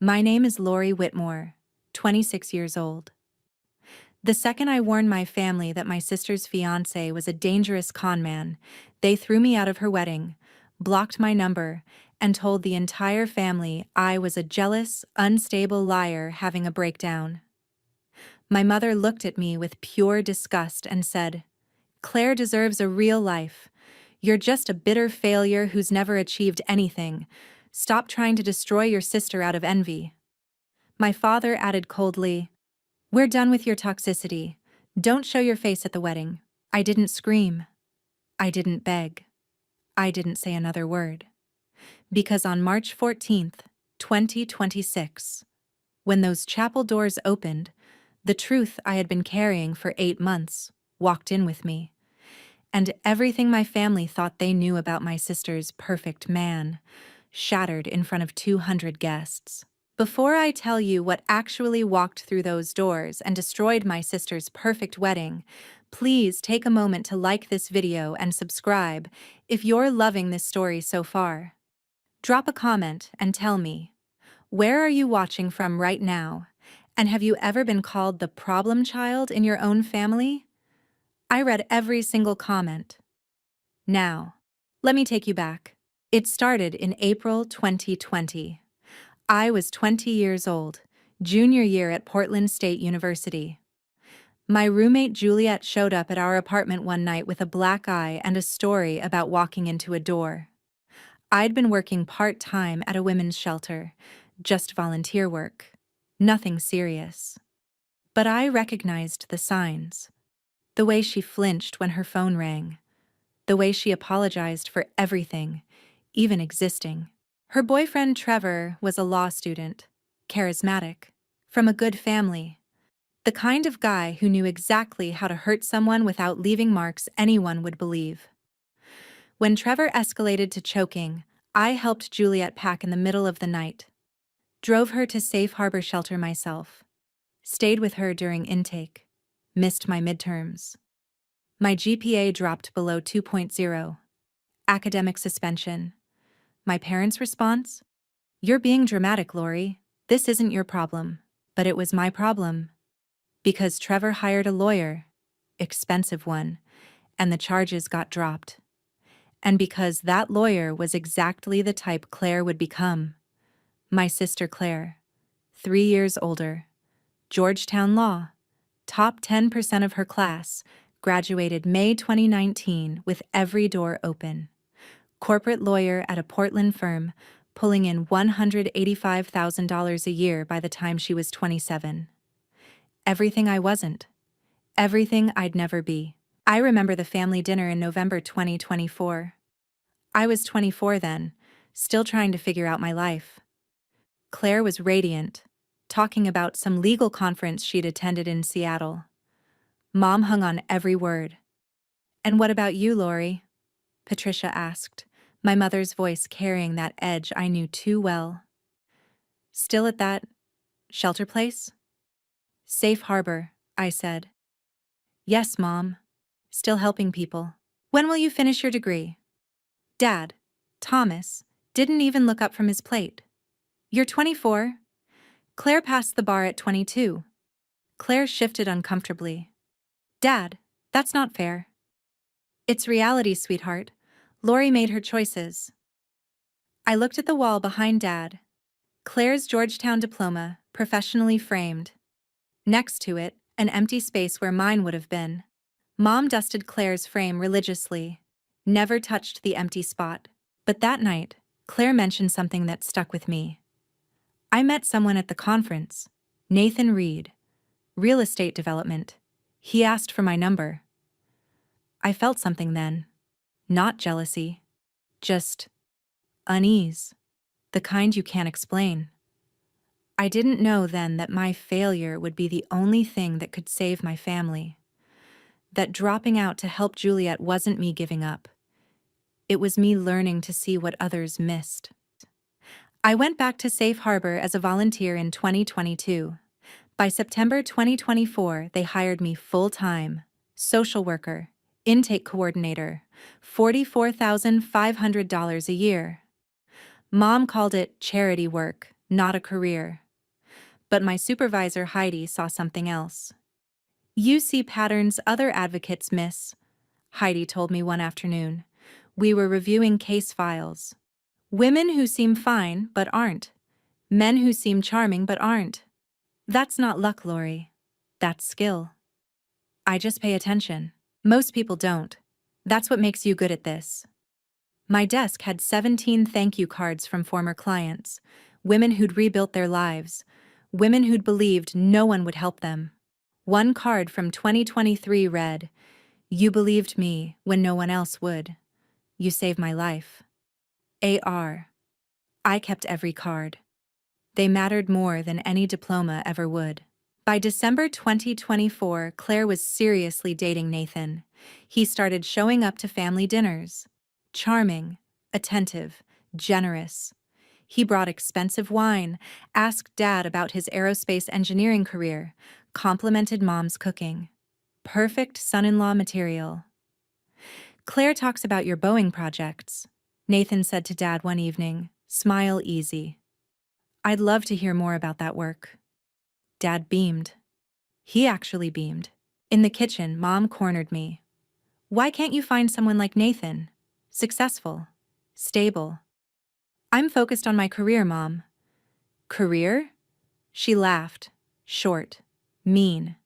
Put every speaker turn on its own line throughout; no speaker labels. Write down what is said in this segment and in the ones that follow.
My name is Lorrie Whitmore, 26 years old. The second I warned my family that my sister's fiancé was a dangerous con man, they threw me out of her wedding, blocked my number, and told the entire family I was a jealous, unstable liar having a breakdown. My mother looked at me with pure disgust and said, "Claire deserves a real life. You're just a bitter failure who's never achieved anything. Stop trying to destroy your sister out of envy." My father added coldly, "We're done with your toxicity. Don't show your face at the wedding." I didn't scream. I didn't beg. I didn't say another word. Because on March 14th, 2026, when those chapel doors opened, the truth I had been carrying for 8 months walked in with me. And everything my family thought they knew about my sister's perfect man shattered in front of 200 guests. Before I tell you what actually walked through those doors and destroyed my sister's perfect wedding, please take a moment to like this video and subscribe if you're loving this story so far. Drop a comment and tell me, where are you watching from right now? And have you ever been called the problem child in your own family? I read every single comment. Now, let me take you back. It started in April 2020. I was 20 years old, junior year at Portland State University. My roommate Juliet showed up at our apartment one night with a black eye and a story about walking into a door. I'd been working part-time at a women's shelter, just volunteer work, nothing serious. But I recognized the signs. The way she flinched when her phone rang. The way she apologized for everything, even existing. Her boyfriend Trevor was a law student, charismatic, from a good family. The kind of guy who knew exactly how to hurt someone without leaving marks anyone would believe. When Trevor escalated to choking, I helped Juliet pack in the middle of the night. Drove her to Safe Harbor Shelter myself. Stayed with her during intake. Missed my midterms. My GPA dropped below 2.0. Academic suspension. My parents' response? "You're being dramatic, Lorrie. This isn't your problem." But it was my problem. Because Trevor hired a lawyer, expensive one, and the charges got dropped. And because that lawyer was exactly the type Claire would become. My sister Claire, 3 years older, Georgetown Law, top 10% of her class, graduated May 2019 with every door open. Corporate lawyer at a Portland firm, pulling in $185,000 a year by the time she was 27. Everything I wasn't. Everything I'd never be. I remember the family dinner in November 2024. I was 24 then, still trying to figure out my life. Claire was radiant, talking about some legal conference she'd attended in Seattle. Mom hung on every word. "And what about you, Lorrie?" Patricia asked, my mother's voice carrying that edge I knew too well. "Still at that shelter place?" "Safe Harbor," I said. "Yes, Mom. Still helping people." "When will you finish your degree?" Dad, Thomas, didn't even look up from his plate. "You're 24. Claire passed the bar at 22. Claire shifted uncomfortably. "Dad, that's not fair." "It's reality, sweetheart. Lorrie made her choices." I looked at the wall behind Dad. Claire's Georgetown diploma, professionally framed. Next to it, an empty space where mine would have been. Mom dusted Claire's frame religiously, never touched the empty spot. But that night, Claire mentioned something that stuck with me. "I met someone at the conference, Nathan Reed, real estate development. He asked for my number." I felt something then. Not jealousy. Just unease. The kind you can't explain. I didn't know then that my failure would be the only thing that could save my family. That dropping out to help Juliet wasn't me giving up. It was me learning to see what others missed. I went back to Safe Harbor as a volunteer in 2022. By September 2024, they hired me full-time, social worker, intake coordinator, $44,500 a year. Mom called it charity work, not a career. But my supervisor Heidi saw something else. "You see patterns other advocates miss," Heidi told me one afternoon. We were reviewing case files. "Women who seem fine but aren't. Men who seem charming but aren't. That's not luck, Lorrie. That's skill. I just pay attention. Most people don't. That's what makes you good at this." My desk had 17 thank you cards from former clients, women who'd rebuilt their lives, women who'd believed no one would help them. One card from 2023 read, "You believed me when no one else would. You saved my life." AR. I kept every card. They mattered more than any diploma ever would. By December 2024, Claire was seriously dating Nathan. He started showing up to family dinners. Charming, attentive, generous. He brought expensive wine, asked Dad about his aerospace engineering career, complimented Mom's cooking. Perfect son-in-law material. "Claire talks about your Boeing projects," Nathan said to Dad one evening, smile easy. "I'd love to hear more about that work." Dad beamed. He actually beamed. In the kitchen, Mom cornered me. "Why can't you find someone like Nathan? Successful. Stable." "I'm focused on my career, Mom." "Career?" She laughed. Short. Mean.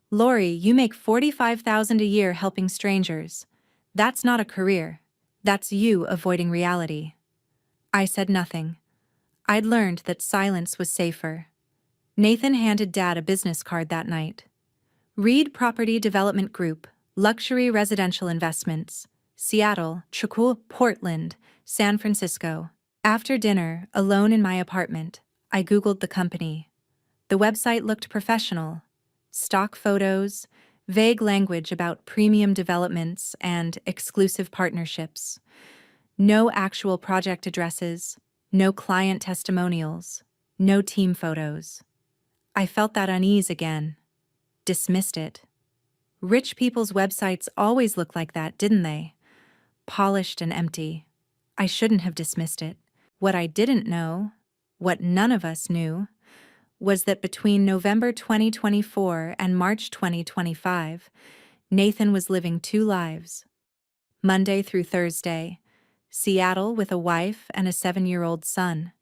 "Lorrie, you make $45,000 a year helping strangers. That's not a career. That's you avoiding reality." I said nothing. I'd learned that silence was safer. Nathan handed Dad a business card that night. "Reed Property Development Group, Luxury Residential Investments, Seattle, Chicago, Portland, San Francisco." After dinner, alone in my apartment, I Googled the company. The website looked professional. Stock photos, vague language about premium developments and exclusive partnerships. No actual project addresses, no client testimonials, no team photos. I felt that unease again. Dismissed it. Rich people's websites always look like that, didn't they? Polished and empty. I shouldn't have dismissed it. What I didn't know, what none of us knew, was that between November 2024 and March 2025, Nathan was living two lives. Monday through Thursday, Seattle with a wife and a 7-year-old son.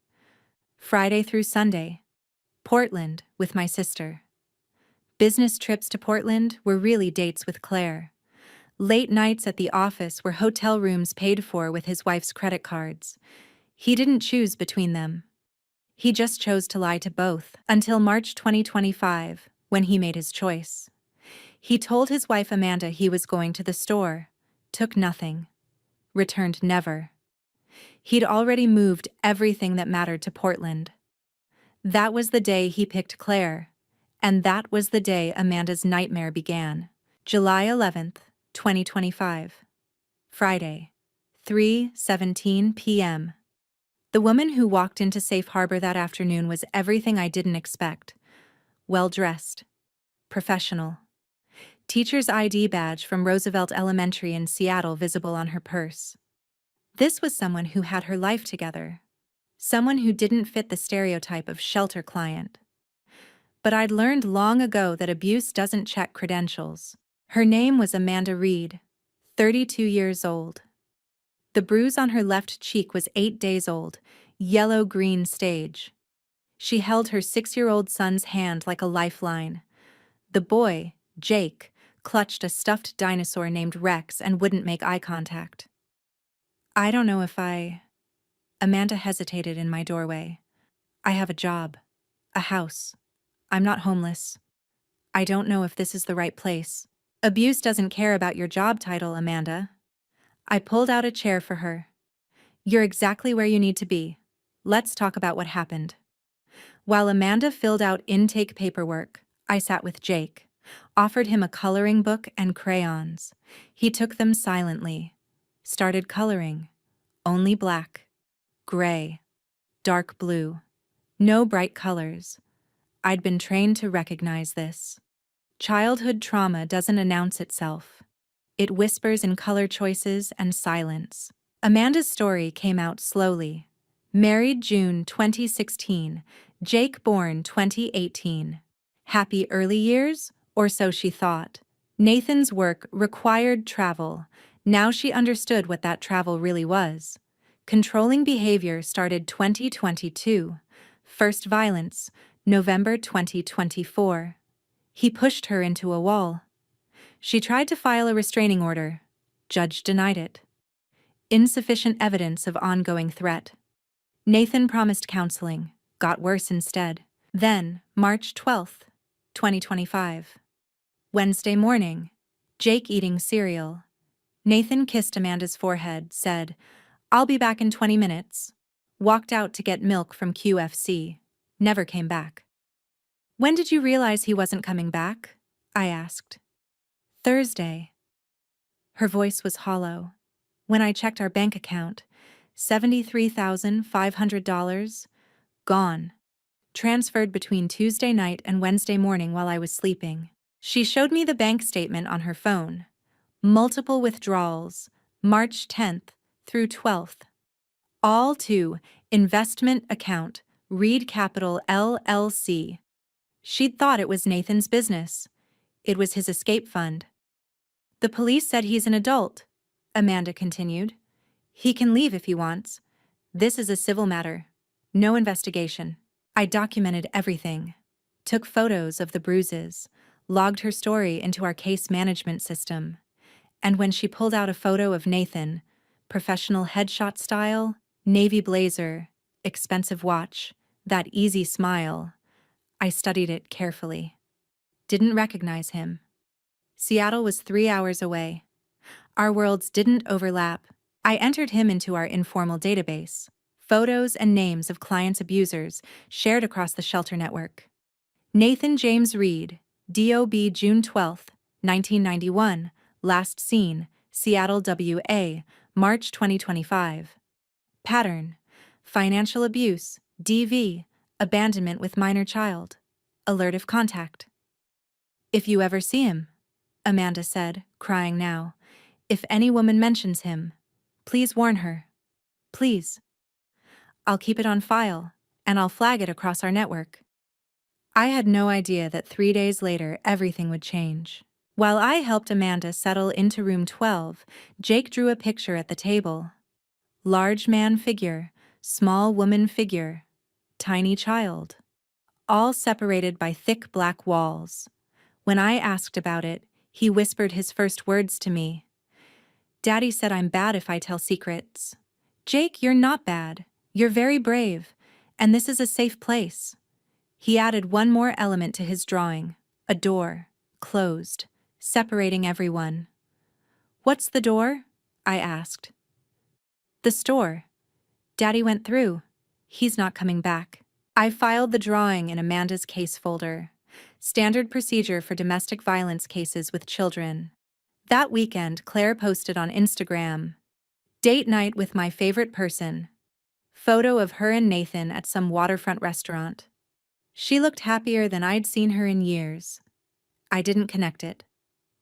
Friday through Sunday, Portland with my sister. Business trips to Portland were really dates with Claire. Late nights at the office were hotel rooms paid for with his wife's credit cards. He didn't choose between them. He just chose to lie to both until March 2025, when he made his choice. He told his wife Amanda he was going to the store, took nothing, returned never. He'd already moved everything that mattered to Portland. That was the day he picked Claire, and that was the day Amanda's nightmare began. July 11th, 2025. Friday, 3:17 p.m. The woman who walked into Safe Harbor that afternoon was everything I didn't expect. Well-dressed. Professional. Teacher's ID badge from Roosevelt Elementary in Seattle visible on her purse. This was someone who had her life together. Someone who didn't fit the stereotype of shelter client. But I'd learned long ago that abuse doesn't check credentials. Her name was Amanda Reed, 32 years old. The bruise on her left cheek was 8 days old, yellow-green stage. She held her 6-year-old son's hand like a lifeline. The boy, Jake, clutched a stuffed dinosaur named Rex and wouldn't make eye contact. "I don't know if Amanda hesitated in my doorway. "I have a job. A house. I'm not homeless. I don't know if this is the right place." "Abuse doesn't care about your job title, Amanda." I pulled out a chair for her. "You're exactly where you need to be. Let's talk about what happened." While Amanda filled out intake paperwork, I sat with Jake, offered him a coloring book and crayons. He took them silently, started coloring. Only black, gray, dark blue. No bright colors. I'd been trained to recognize this. Childhood trauma doesn't announce itself. It whispers in color choices and silence. Amanda's story came out slowly, Married June 2016. Jake born 2018. Happy early years? Or so she thought. Nathan's work required travel. Now she understood what that travel really was. Controlling behavior started 2022. First violence, November 2024. He pushed her into a wall. She tried to file a restraining order. Judge denied it. Insufficient evidence of ongoing threat. Nathan promised counseling, got worse instead. Then, March 12th, 2025. Wednesday morning. Jake eating cereal. Nathan kissed Amanda's forehead, said, "I'll be back in 20 minutes." Walked out to get milk from QFC. Never came back. "When did you realize he wasn't coming back?" I asked. "Thursday." Her voice was hollow. When I checked our bank account, $73,500, gone. Transferred between Tuesday night and Wednesday morning while I was sleeping. She showed me the bank statement on her phone. Multiple withdrawals, March 10th through 12th. All to investment account, Reed Capital LLC. She'd thought it was Nathan's business. It was his escape fund. "The police said he's an adult," Amanda continued. "He can leave if he wants. This is a civil matter. No investigation." I documented everything. Took photos of the bruises. Logged her story into our case management system. And when she pulled out a photo of Nathan, professional headshot style, navy blazer, expensive watch, that easy smile, I studied it carefully. Didn't recognize him. Seattle was 3 hours away. Our worlds didn't overlap. I entered him into our informal database. Photos and names of clients' abusers shared across the shelter network. Nathan James Reed, DOB June 12, 1991, last seen, Seattle, WA, March 2025. Pattern: financial abuse, DV, abandonment with minor child. Alert if contact. "If you ever see him," Amanda said, crying now, "if any woman mentions him, please warn her. Please. I'll keep it on file, and I'll flag it across our network." I had no idea that 3 days later everything would change. While I helped Amanda settle into room 12, Jake drew a picture at the table. Large man figure, small woman figure, tiny child. All separated by thick black walls. When I asked about it, he whispered his first words to me. "Daddy said I'm bad if I tell secrets." "Jake, you're not bad. You're very brave, and this is a safe place." He added one more element to his drawing, a door, closed, separating everyone. "What's the door?" I asked. "The store. Daddy went through. He's not coming back." I filed the drawing in Amanda's case folder. Standard procedure for domestic violence cases with children. That weekend, Claire posted on Instagram, "Date night with my favorite person." Photo of her and Nathan at some waterfront restaurant. She looked happier than I'd seen her in years. I didn't connect it.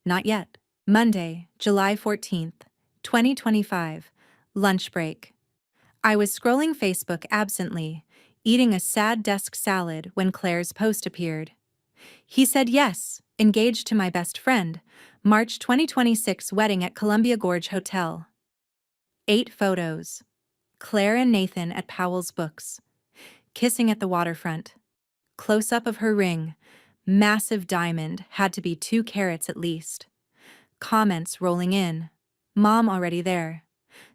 Not yet. Monday, July 14th, 2025. Lunch break. I was scrolling Facebook absently, eating a sad desk salad when Claire's post appeared. "He said yes, engaged to my best friend, March 2026 wedding at Columbia Gorge Hotel." 8 photos. Claire and Nathan at Powell's Books. Kissing at the waterfront. Close-up of her ring. Massive diamond, had to be 2 carats at least. Comments rolling in. Mom already there.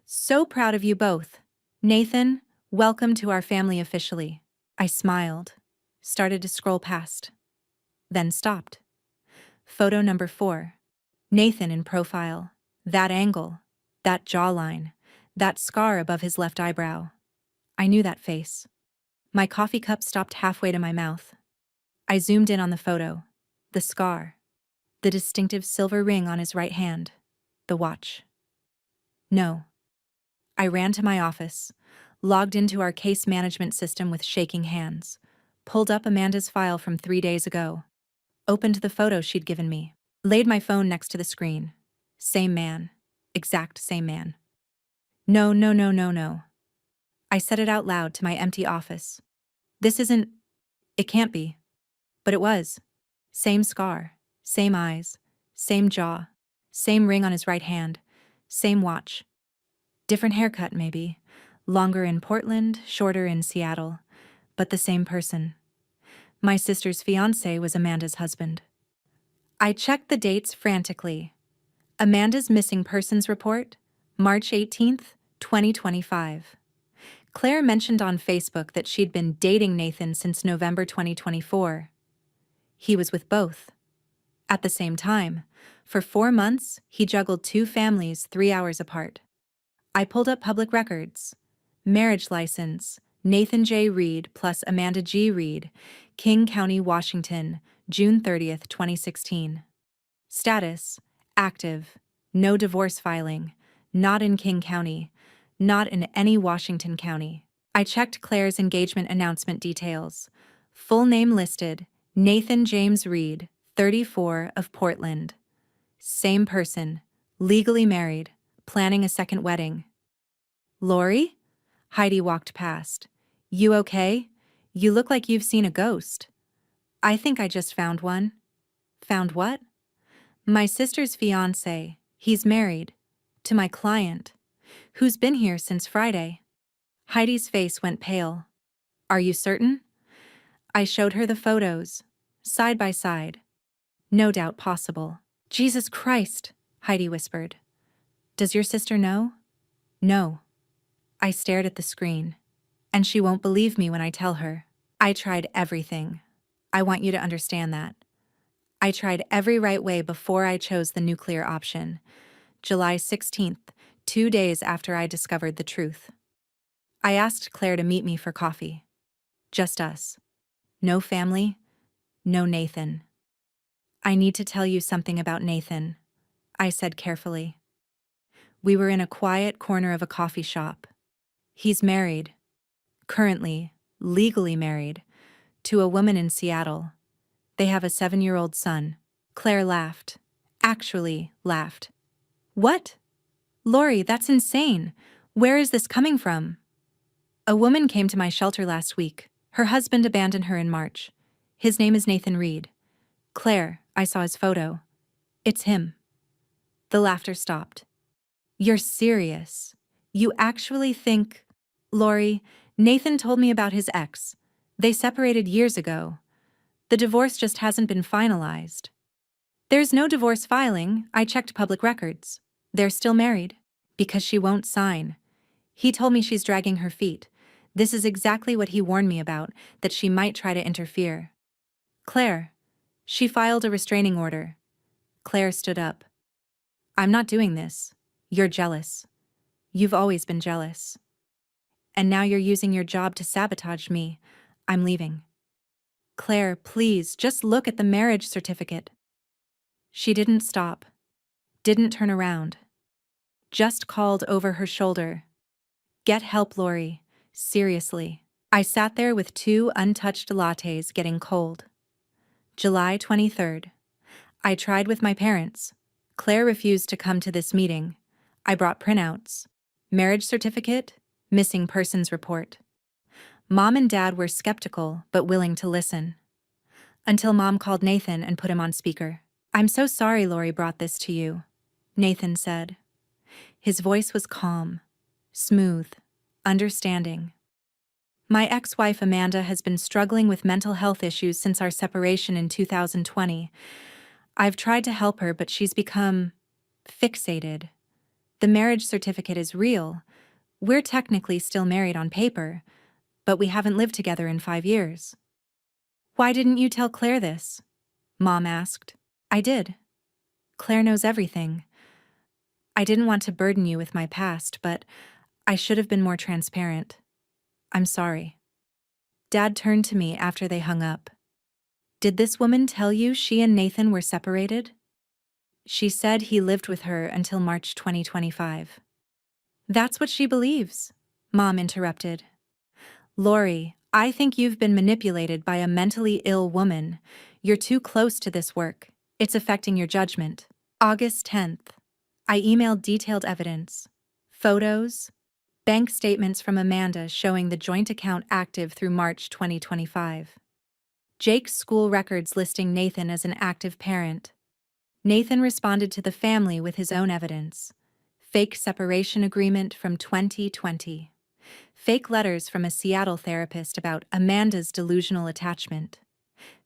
"So proud of you both. Nathan, welcome to our family officially." I smiled. Started to scroll past. Then stopped. Photo number 4. Nathan in profile. That angle. That jawline. That scar above his left eyebrow. I knew that face. My coffee cup stopped halfway to my mouth. I zoomed in on the photo. The scar. The distinctive silver ring on his right hand. The watch. No. I ran to my office, logged into our case management system with shaking hands, pulled up Amanda's file from 3 days ago, opened the photo she'd given me, laid my phone next to the screen. Same man. Exact same man. No, no, no, no, no. I said it out loud to my empty office. This isn't. It can't be. But it was. Same scar, same eyes, same jaw, same ring on his right hand, same watch. Different haircut, maybe. Longer in Portland, shorter in Seattle. But the same person. My sister's fiancé was Amanda's husband. I checked the dates frantically. Amanda's missing persons report, March 18th, 2025. Claire mentioned on Facebook that she'd been dating Nathan since November 2024. He was with both. At the same time, for 4 months, he juggled 2 families 3 hours apart. I pulled up public records. Marriage license, Nathan J. Reed plus Amanda G. Reed, King County, Washington, June 30th, 2016. Status, active, no divorce filing, not in King County, not in any Washington county. I checked Claire's engagement announcement details. Full name listed, Nathan James Reed, 34, of Portland. Same person, legally married, planning a second wedding. Lorrie? Heidi walked past. You okay? You look like you've seen a ghost. I think I just found one. Found what? My sister's fiancé. He's married. To my client. Who's been here since Friday. Heidi's face went pale. Are you certain? I showed her the photos. Side by side. No doubt possible. Jesus Christ, Heidi whispered. Does your sister know? No. I stared at the screen. And she won't believe me when I tell her. I tried everything. I want you to understand that. I tried every right way before I chose the nuclear option. July 16th, 2 days after I discovered the truth. I asked Claire to meet me for coffee. Just us. No family, no Nathan. I need to tell you something about Nathan, I said carefully. We were in a quiet corner of a coffee shop. He's married, currently, legally married, to a woman in Seattle. They have a 7-year-old son. Claire laughed. Actually laughed. What? Lorrie, that's insane. Where is this coming from? A woman came to my shelter last week. Her husband abandoned her in March. His name is Nathan Reed. Claire, I saw his photo. It's him. The laughter stopped. You're serious. You actually think... Lorrie, Nathan told me about his ex. They separated years ago. The divorce just hasn't been finalized. There's no divorce filing. I checked public records. They're still married. Because she won't sign. He told me she's dragging her feet. This is exactly what he warned me about, that she might try to interfere. Claire. She filed a restraining order. Claire stood up. I'm not doing this. You're jealous. You've always been jealous. And now you're using your job to sabotage me. I'm leaving. Claire, please, just look at the marriage certificate. She didn't stop. Didn't turn around. Just called over her shoulder. Get help, Lorrie. Seriously. I sat there with 2 untouched lattes getting cold. July 23rd. I tried with my parents. Claire refused to come to this meeting. I brought printouts. Marriage certificate, missing persons report. Mom and Dad were skeptical but willing to listen. Until Mom called Nathan and put him on speaker. I'm so sorry Lorrie brought this to you, Nathan said. His voice was calm, smooth, understanding. My ex-wife Amanda has been struggling with mental health issues since our separation in 2020. I've tried to help her, but she's become fixated. The marriage certificate is real. We're technically still married on paper, but we haven't lived together in 5 years. Why didn't you tell Claire this? Mom asked. I did. Claire knows everything. I didn't want to burden you with my past, but I should have been more transparent. I'm sorry. Dad turned to me after they hung up. Did this woman tell you she and Nathan were separated? She said he lived with her until March 2025. That's what she believes, Mom interrupted. Lorrie, I think you've been manipulated by a mentally ill woman. You're too close to this work. It's affecting your judgment. August 10th. I emailed detailed evidence. Photos, Bank statements from Amanda showing the joint account active through March 2025. Jake's school records listing Nathan as an active parent. Nathan responded to the family with his own evidence. Fake separation agreement from 2020. Fake letters from a Seattle therapist about Amanda's delusional attachment.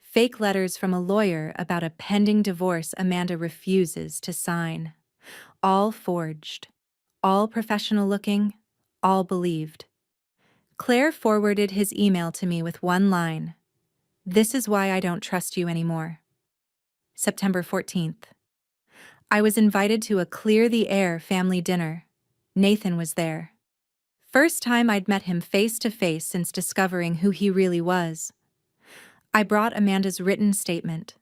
Fake letters from a lawyer about a pending divorce Amanda refuses to sign. All forged. All professional looking. All believed. Claire forwarded his email to me with one line. "This is why I don't trust you anymore." September 14th. I was invited to a Clear the Air family dinner. Nathan was there. First time I'd met him face to face since discovering who he really was. I brought Amanda's written statement.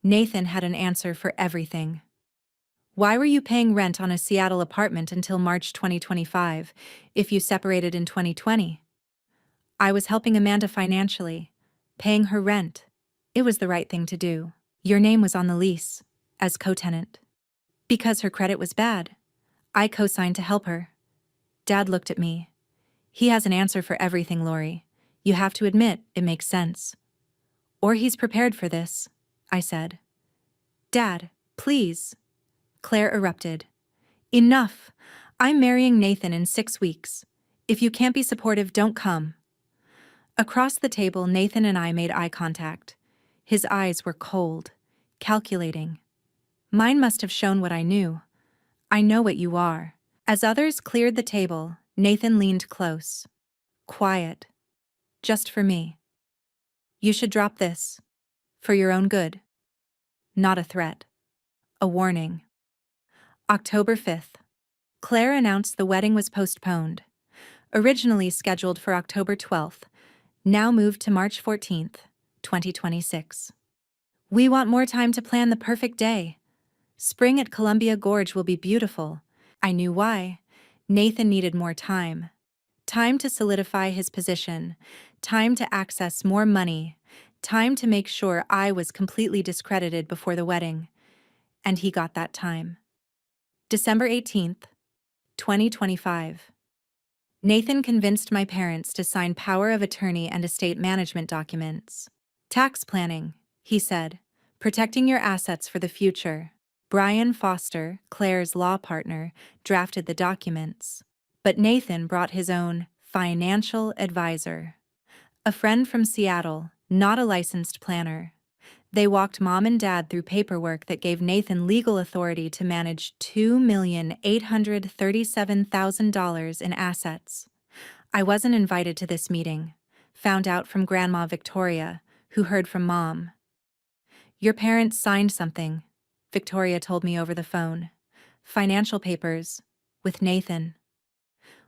Nathan had an answer for everything. Why were you paying rent on a Seattle apartment until March 2025 if you separated in 2020? I was helping Amanda financially, paying her rent. It was the right thing to do. Your name was on the lease, as co-tenant. Because her credit was bad, I co-signed to help her. Dad looked at me. He has an answer for everything, Lorrie. You have to admit it makes sense. Or he's prepared for this, I said. Dad, please. Claire erupted. Enough! I'm marrying Nathan in 6 weeks. If you can't be supportive, don't come. Across the table, Nathan and I made eye contact. His eyes were cold, calculating. Mine must have shown what I knew. I know what you are. As others cleared the table, Nathan leaned close. Quiet. Just for me. You should drop this. For your own good. Not a threat. A warning. October 5th. Claire announced the wedding was postponed. Originally scheduled for October 12th, now moved to March 14th, 2026. We want more time to plan the perfect day. Spring at Columbia Gorge will be beautiful. I knew why. Nathan needed more time. Time to solidify his position. Time to access more money. Time to make sure I was completely discredited before the wedding. And he got that time. December 18th, 2025. Nathan convinced my parents to sign power of attorney and estate management documents. Tax planning, he said, protecting your assets for the future. Brian Foster, Claire's law partner, drafted the documents. But Nathan brought his own financial advisor. A friend from Seattle, not a licensed planner. They walked Mom and Dad through paperwork that gave Nathan legal authority to manage $2,837,000 in assets. I wasn't invited to this meeting. Found out from Grandma Victoria, who heard from Mom. Your parents signed something, Victoria told me over the phone. Financial papers, with Nathan.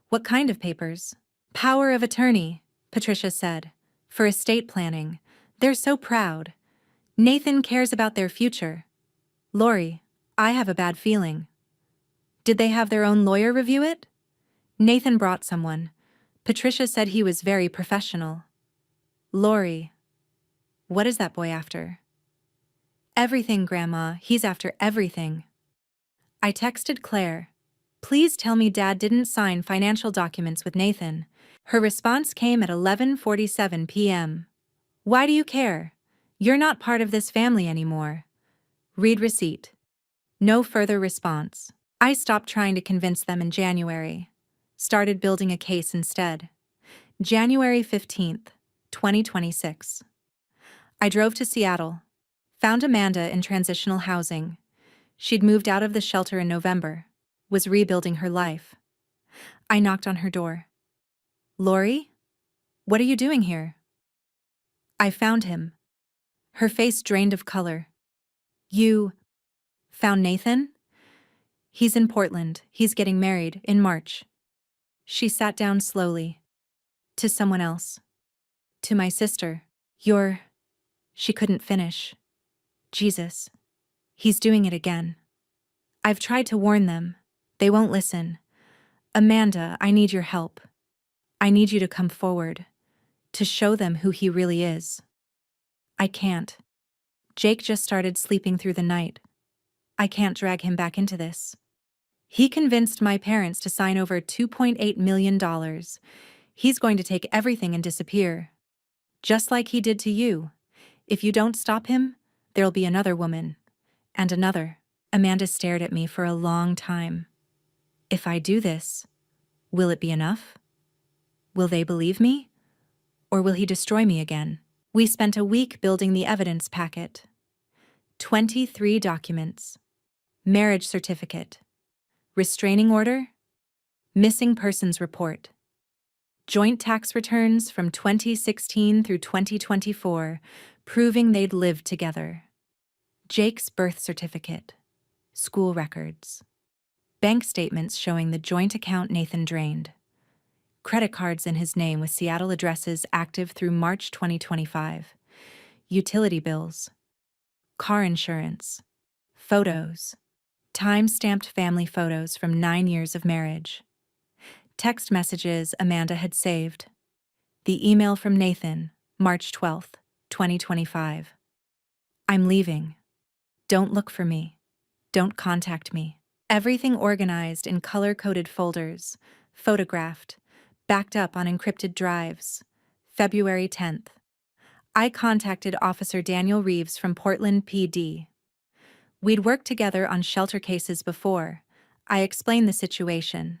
What kind of papers? Power of attorney, Patricia said. For estate planning. They're so proud. Nathan cares about their future. Lorrie, I have a bad feeling. Did they have their own lawyer review it? Nathan brought someone. Patricia said he was very professional. Lorrie, what is that boy after? Everything, Grandma. He's after everything. I texted Claire. Please tell me Dad didn't sign financial documents with Nathan. Her response came at 11:47 p.m. Why do you care? You're not part of this family anymore. Read receipt. No further response. I stopped trying to convince them in January. Started building a case instead. January 15th, 2026. I drove to Seattle. Found Amanda in transitional housing. She'd moved out of the shelter in November. Was rebuilding her life. I knocked on her door. Lorrie? What are you doing here? I found him. Her face drained of color. You found Nathan? He's in Portland. He's getting married in March. She sat down slowly. To someone else. To my sister. She couldn't finish. Jesus. He's doing it again. I've tried to warn them. They won't listen. Amanda, I need your help. I need you to come forward. To show them who he really is. I can't. Jake just started sleeping through the night. I can't drag him back into this. He convinced my parents to sign over $2.8 million. He's going to take everything and disappear. Just like he did to you. If you don't stop him, there'll be another woman. And another. Amanda stared at me for a long time. If I do this, will it be enough? Will they believe me? Or will he destroy me again? We spent a week building the evidence packet. 23 documents. Marriage certificate. Restraining order. Missing persons report. Joint tax returns from 2016 through 2024, proving they'd lived together. Jake's birth certificate. School records. Bank statements showing the joint account Nathan drained. Credit cards in his name with Seattle addresses active through March 2025. Utility bills. Car insurance. Photos. Time-stamped family photos from 9 years of marriage. Text messages Amanda had saved. The email from Nathan, March 12th, 2025. I'm leaving. Don't look for me. Don't contact me. Everything organized in color-coded folders, photographed, backed up on encrypted drives. February 10th. I contacted Officer Daniel Reeves from Portland PD. We'd worked together on shelter cases before. I explained the situation.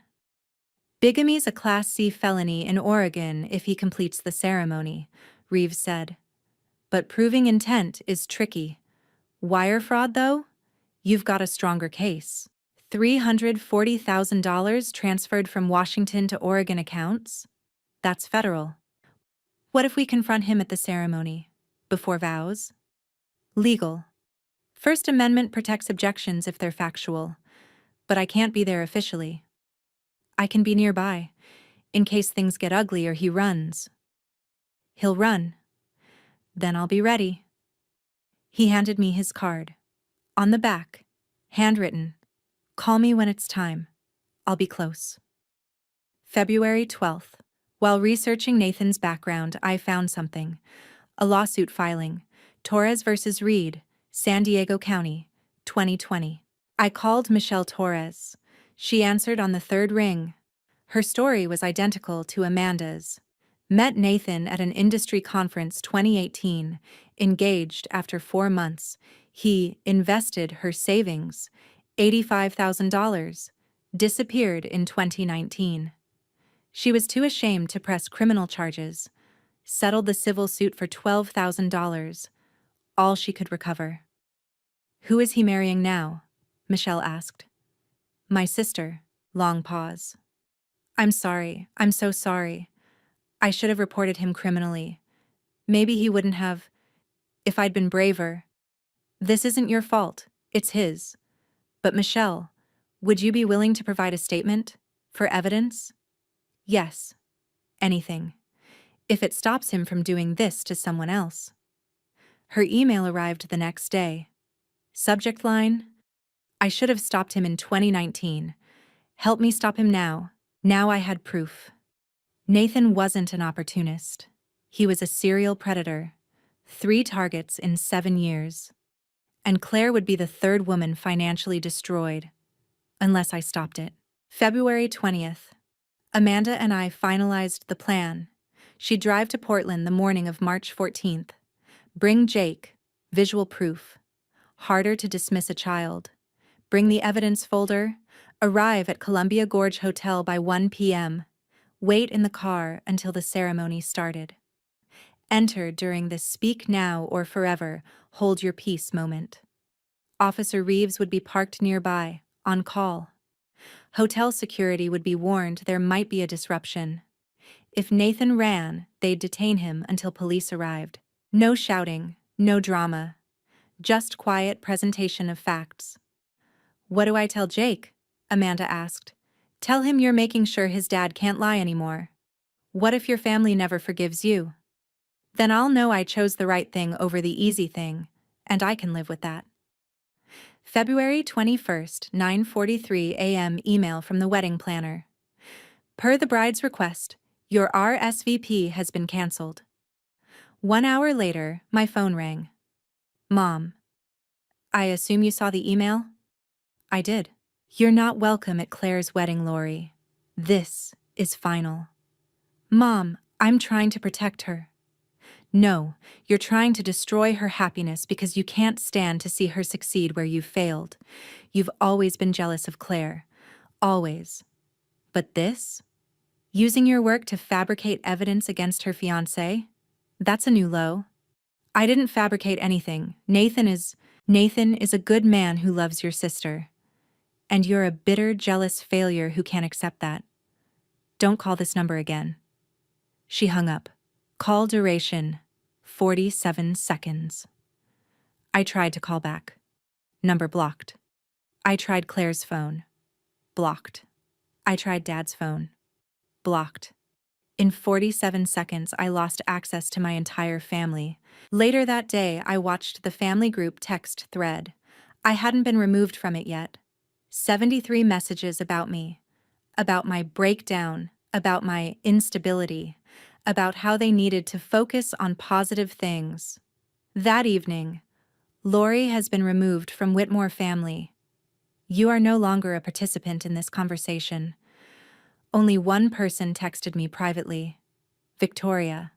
Bigamy's a Class C felony in Oregon if he completes the ceremony, Reeves said. But proving intent is tricky. Wire fraud, though? You've got a stronger case. $340,000 transferred from Washington to Oregon accounts? That's federal. What if we confront him at the ceremony? Before vows? Legal. First Amendment protects objections if they're factual, but I can't be there officially. I can be nearby, in case things get ugly or he runs. He'll run. Then I'll be ready. He handed me his card. On the back, handwritten, call me when it's time. I'll be close. February 12th. While researching Nathan's background, I found something. A lawsuit filing. Torres versus Reed, San Diego County, 2020. I called Michelle Torres. She answered on the third ring. Her story was identical to Amanda's. Met Nathan at an industry conference 2018. Engaged after 4 months. He invested her savings, $85,000. Disappeared in 2019. She was too ashamed to press criminal charges. Settled the civil suit for $12,000. All she could recover. Who is he marrying now? Michelle asked. My sister. Long pause. I'm sorry. I'm so sorry. I should have reported him criminally. Maybe he wouldn't have, if I'd been braver. This isn't your fault. It's his. But Michelle, would you be willing to provide a statement? For evidence? Yes. Anything. If it stops him from doing this to someone else. Her email arrived the next day. Subject line: I should have stopped him in 2019. Help me stop him now. Now I had proof. Nathan wasn't an opportunist. He was a serial predator. 3 targets in 7 years. And Claire would be the third woman financially destroyed. Unless I stopped it. February 20th. Amanda and I finalized the plan. She'd drive to Portland the morning of March 14th. Bring Jake. Visual proof. Harder to dismiss a child. Bring the evidence folder. Arrive at Columbia Gorge Hotel by 1 p.m. Wait in the car until the ceremony started. Enter during the speak now or forever, hold your peace moment. Officer Reeves would be parked nearby, on call. Hotel security would be warned there might be a disruption. If Nathan ran, they'd detain him until police arrived. No shouting, no drama. Just quiet presentation of facts. What do I tell Jake? Amanda asked. Tell him you're making sure his dad can't lie anymore. What if your family never forgives you? Then I'll know I chose the right thing over the easy thing, and I can live with that. February 21st, 9:43 a.m. email from the wedding planner. Per the bride's request, your RSVP has been canceled. 1 hour later, my phone rang. Mom. I assume you saw the email? I did. You're not welcome at Claire's wedding, Lorrie. This is final. Mom, I'm trying to protect her. No, you're trying to destroy her happiness because you can't stand to see her succeed where you've failed. You've always been jealous of Claire. Always. But this? Using your work to fabricate evidence against her fiancé? That's a new low. I didn't fabricate anything. Nathan is a good man who loves your sister. And you're a bitter, jealous failure who can't accept that. Don't call this number again. She hung up. Call duration, 47 seconds. I tried to call back. Number blocked. I tried Claire's phone. Blocked. I tried Dad's phone. Blocked. In 47 seconds, I lost access to my entire family. Later that day, I watched the family group text thread. I hadn't been removed from it yet. 73 messages about me, about my breakdown, about my instability, about how they needed to focus on positive things. That evening, Lorrie has been removed from Whitmore family. You are no longer a participant in this conversation. Only one person texted me privately. Victoria.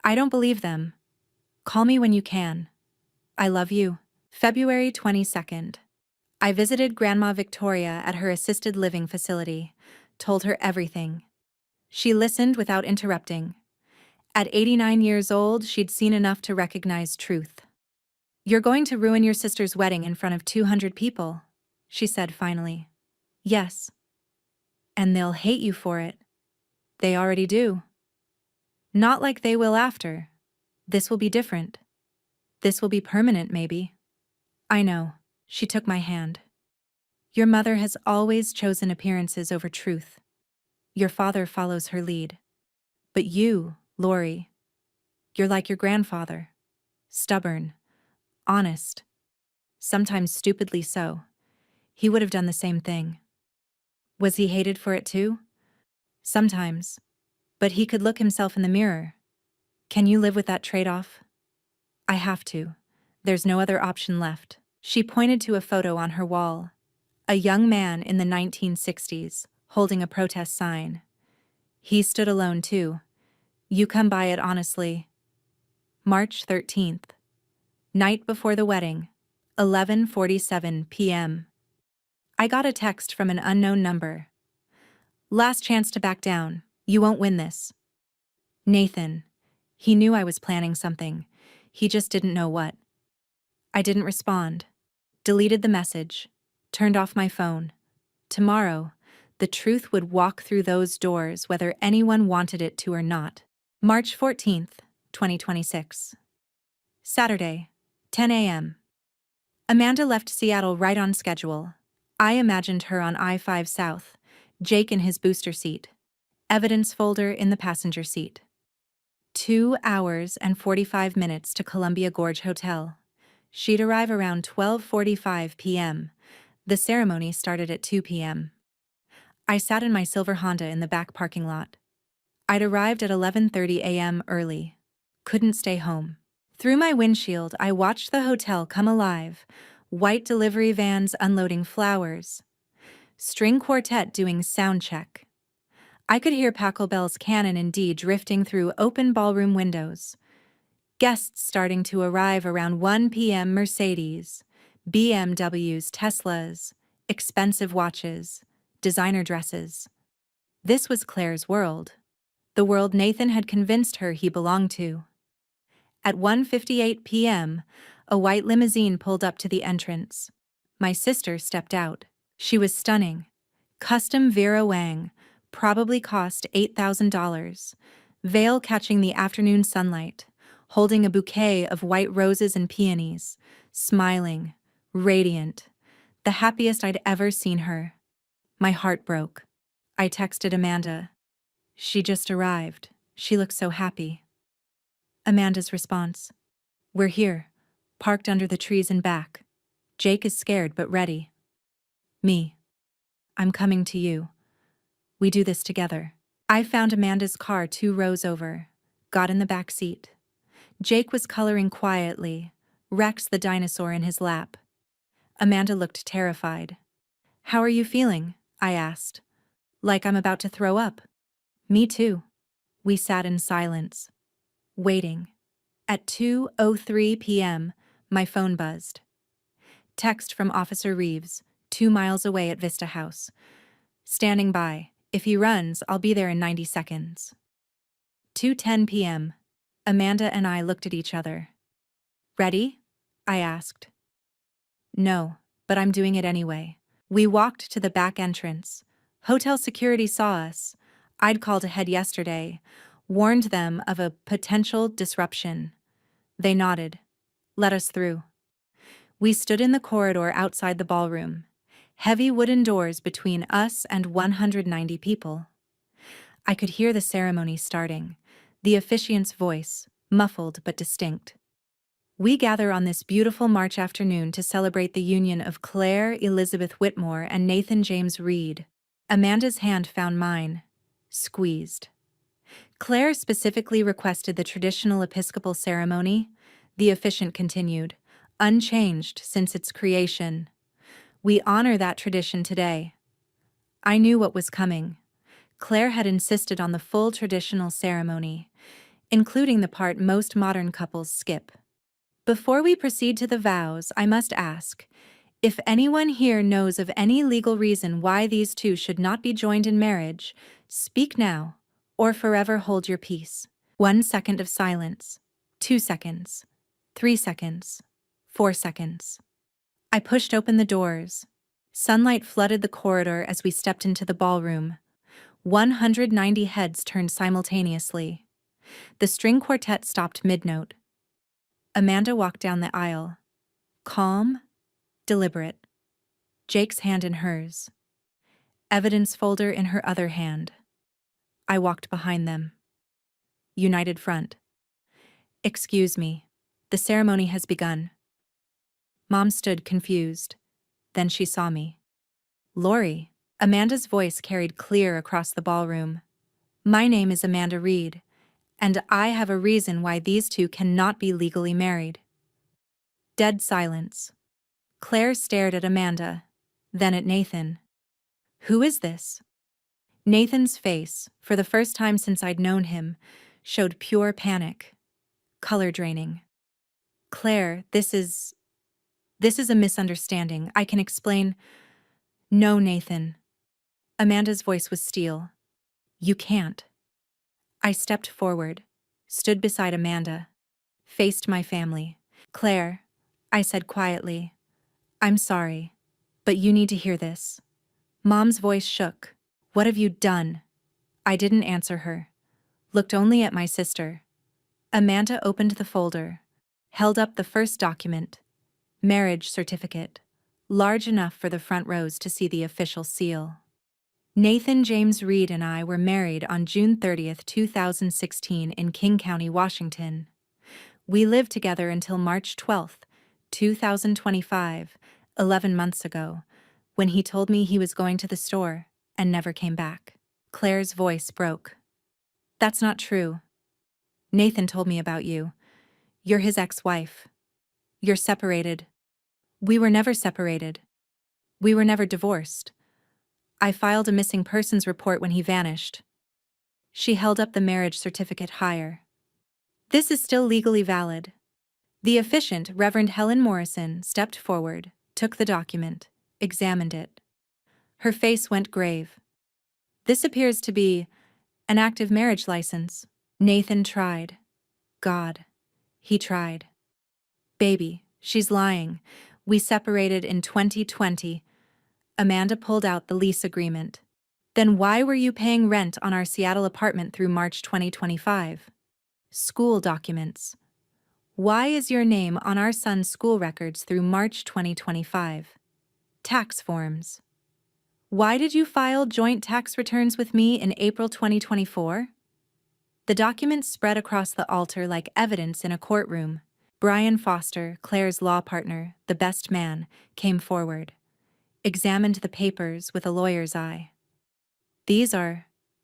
I don't believe them. Call me when you can. I love you. February 22nd. I visited Grandma Victoria at her assisted living facility, told her everything. She listened without interrupting. At 89 years old, she'd seen enough to recognize truth. You're going to ruin your sister's wedding in front of 200 people, she said finally. Yes. And they'll hate you for it. They already do. Not like they will after. This will be different. This will be permanent, maybe. I know. She took my hand. Your mother has always chosen appearances over truth. Your father follows her lead. But you, Lorrie, you're like your grandfather. Stubborn. Honest. Sometimes stupidly so. He would have done the same thing. Was he hated for it too? Sometimes. But he could look himself in the mirror. Can you live with that trade-off? I have to. There's no other option left. She pointed to a photo on her wall. A young man in the 1960s, holding a protest sign. He stood alone too. You come by it honestly. March 13th. Night before the wedding. 11:47 p.m. I got a text from an unknown number. Last chance to back down. You won't win this. Nathan. He knew I was planning something. He just didn't know what. I didn't respond. Deleted the message. Turned off my phone. Tomorrow, the truth would walk through those doors whether anyone wanted it to or not. March 14th, 2026. Saturday, 10 a.m. Amanda left Seattle right on schedule. I imagined her on I-5 South, Jake in his booster seat, evidence folder in the passenger seat. 2 hours and 45 minutes to Columbia Gorge Hotel. She'd arrive around 12:45 p.m. The ceremony started at 2 p.m. I sat in my silver Honda in the back parking lot. I'd arrived at 11:30 a.m. early. Couldn't stay home. Through my windshield, I watched the hotel come alive. White delivery vans unloading flowers. String quartet doing sound check. I could hear Pachelbel's Canon and D drifting through open ballroom windows. Guests starting to arrive around 1 p.m. Mercedes, BMWs, Teslas, expensive watches, designer dresses. This was Claire's world. The world Nathan had convinced her he belonged to. At 1:58 p.m., a white limousine pulled up to the entrance. My sister stepped out. She was stunning. Custom Vera Wang, probably cost $8,000. Veil catching the afternoon sunlight, holding a bouquet of white roses and peonies, smiling, radiant, the happiest I'd ever seen her. My heart broke. I texted Amanda. She just arrived. She looks so happy. Amanda's response. We're here, parked under the trees in back. Jake is scared but ready. Me. I'm coming to you. We do this together. I found Amanda's car 2 rows over, got in the back seat. Jake was coloring quietly, Rex the dinosaur in his lap. Amanda looked terrified. How are you feeling? I asked. Like I'm about to throw up. Me too. We sat in silence, waiting. At 2:03 p.m., my phone buzzed. Text from Officer Reeves, 2 miles away at Vista House. Standing by. If he runs, I'll be there in 90 seconds. 2:10 p.m. Amanda and I looked at each other. Ready? I asked. No, but I'm doing it anyway. We walked to the back entrance. Hotel security saw us. I'd called ahead yesterday, warned them of a potential disruption. They nodded. Let us through. We stood in the corridor outside the ballroom. Heavy wooden doors between us and 190 people. I could hear the ceremony starting, the officiant's voice, muffled but distinct. We gather on this beautiful March afternoon to celebrate the union of Claire Elizabeth Whitmore and Nathan James Reed. Amanda's hand found mine, squeezed. Claire specifically requested the traditional Episcopal ceremony, the officiant continued, unchanged since its creation. We honor that tradition today. I knew what was coming. Claire had insisted on the full traditional ceremony, including the part most modern couples skip. Before we proceed to the vows, I must ask, if anyone here knows of any legal reason why these two should not be joined in marriage, speak now, or forever hold your peace. 1 second of silence. 2 seconds. 3 seconds. 4 seconds. I pushed open the doors. Sunlight flooded the corridor as we stepped into the ballroom. 190 heads turned simultaneously. The string quartet stopped mid-note. Amanda walked down the aisle. Calm, deliberate. Jake's hand in hers. Evidence folder in her other hand. I walked behind them. United front. Excuse me. The ceremony has begun. Mom stood confused. Then she saw me. Lorrie. Amanda's voice carried clear across the ballroom. My name is Amanda Reed, and I have a reason why these two cannot be legally married. Dead silence. Claire stared at Amanda, then at Nathan. Who is this? Nathan's face, for the first time since I'd known him, showed pure panic. Color draining. Claire, this is a misunderstanding. I can explain. No, Nathan. Amanda's voice was steel. You can't. I stepped forward, stood beside Amanda, faced my family. Claire, I said quietly, I'm sorry, but you need to hear this. Mom's voice shook. What have you done? I didn't answer her, looked only at my sister. Amanda opened the folder, held up the first document, marriage certificate, large enough for the front rows to see the official seal. Nathan James Reed and I were married on June 30th, 2016 in King County, Washington. We lived together until March 12th, 2025, 11 months ago, when he told me he was going to the store and never came back. Claire's voice broke. That's not true. Nathan told me about you. You're his ex-wife. You're separated. We were never separated. We were never divorced. I filed a missing persons report when he vanished. She held up the marriage certificate higher. This is still legally valid. The officiant, Reverend Helen Morrison, stepped forward, took the document, examined it. Her face went grave. This appears to be an active marriage license. Nathan tried. God, he tried. Baby, she's lying. We separated in 2020. Amanda pulled out the lease agreement. Then why were you paying rent on our Seattle apartment through March 2025? School documents. Why is your name on our son's school records through March 2025? Tax forms. Why did you file joint tax returns with me in April 2024? The documents spread across the altar like evidence in a courtroom. Brian Foster, Claire's law partner, the best man, came forward. Examined the papers with a lawyer's eye.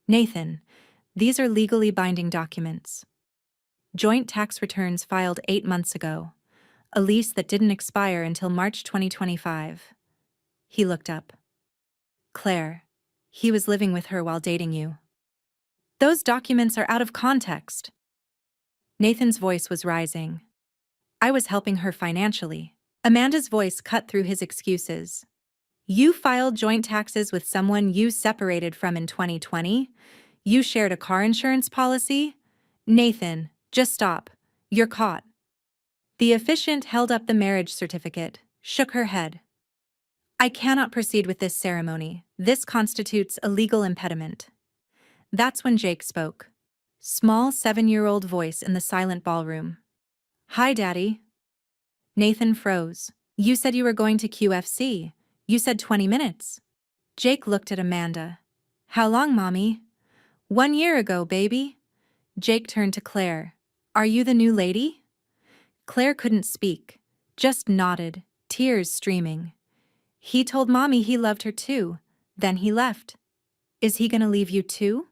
Nathan, these are legally binding documents. Joint tax returns filed 8 months ago. A lease that didn't expire until March 2025. He looked up. Claire. He was living with her while dating you. Those documents are out of context. Nathan's voice was rising. I was helping her financially. Amanda's voice cut through his excuses. You filed joint taxes with someone you separated from in 2020? You shared a car insurance policy? Nathan, just stop. You're caught. The officiant held up the marriage certificate, shook her head. I cannot proceed with this ceremony. This constitutes a legal impediment. That's when Jake spoke. Small 7-year-old voice in the silent ballroom. Hi, Daddy. Nathan froze. You said you were going to QFC. You said 20 minutes. Jake looked at Amanda. How long, Mommy? 1 year ago, baby. Jake turned to Claire. Are you the new lady? Claire couldn't speak, just nodded, tears streaming. He told Mommy he loved her too. Then he left. Is he gonna leave you too?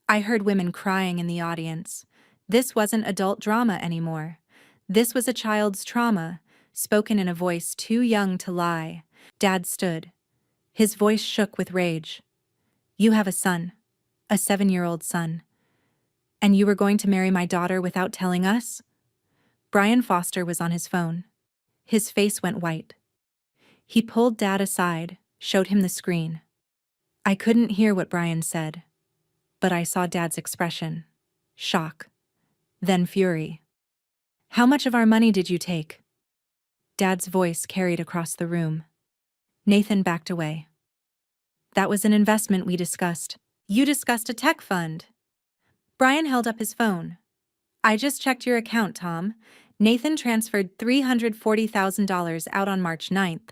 I heard women crying in the audience. This wasn't adult drama anymore. This was a child's trauma, spoken in a voice too young to lie. Dad stood. His voice shook with rage. You have a son, a 7-year-old son. And you were going to marry my daughter without telling us? Brian Foster was on his phone. His face went white. He pulled Dad aside, showed him the screen. I couldn't hear what Brian said, but I saw Dad's expression. Shock. Then fury. How much of our money did you take? Dad's voice carried across the room. Nathan backed away. That was an investment we discussed. You discussed a tech fund. Brian held up his phone. I just checked your account, Tom. Nathan transferred $340,000 out on March 9th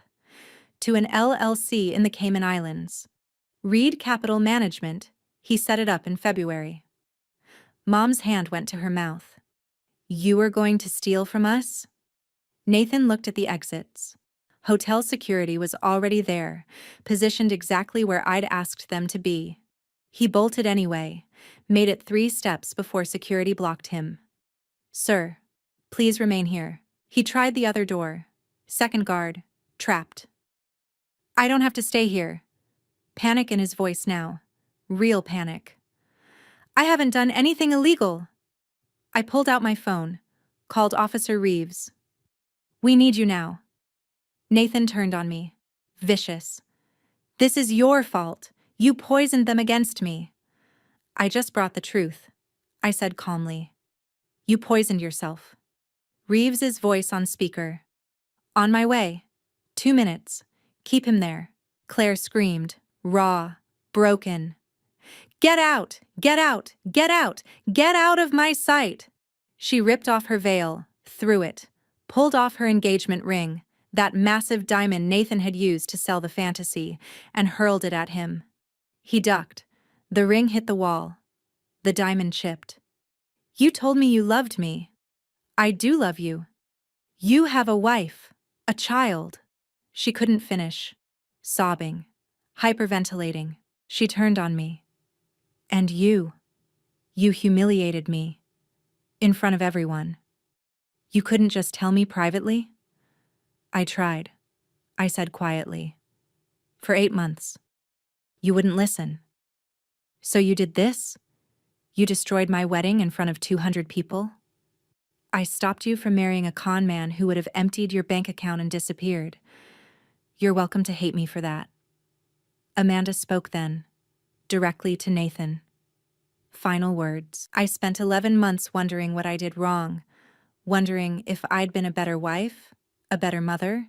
to an LLC in the Cayman Islands. Reed Capital Management. He set it up in February. Mom's hand went to her mouth. You were going to steal from us? Nathan looked at the exits. Hotel security was already there, positioned exactly where I'd asked them to be. He bolted anyway, made it 3 steps before security blocked him. Sir, please remain here. He tried the other door. Second guard, trapped. I don't have to stay here. Panic in his voice now. Real panic. I haven't done anything illegal. I pulled out my phone, called Officer Reeves. We need you now. Nathan turned on me. Vicious. This is your fault. You poisoned them against me. I just brought the truth, I said calmly. You poisoned yourself. Reeves's voice on speaker. On my way. 2 minutes. Keep him there. Claire screamed, raw, broken. Get out! Get out! Get out! Get out of my sight! She ripped off her veil, threw it, pulled off her engagement ring, that massive diamond Nathan had used to sell the fantasy, and hurled it at him. He ducked. The ring hit the wall. The diamond chipped. You told me you loved me. I do love you. You have a wife, a child. She couldn't finish. Sobbing, hyperventilating, she turned on me. And you humiliated me. In front of everyone. You couldn't just tell me privately? I tried, I said quietly. For 8 months. You wouldn't listen. So you did this? You destroyed my wedding in front of 200 people? I stopped you from marrying a con man who would have emptied your bank account and disappeared. You're welcome to hate me for that. Amanda spoke then, directly to Nathan. Final words. I spent 11 months wondering what I did wrong, wondering if I'd been a better wife, a better mother,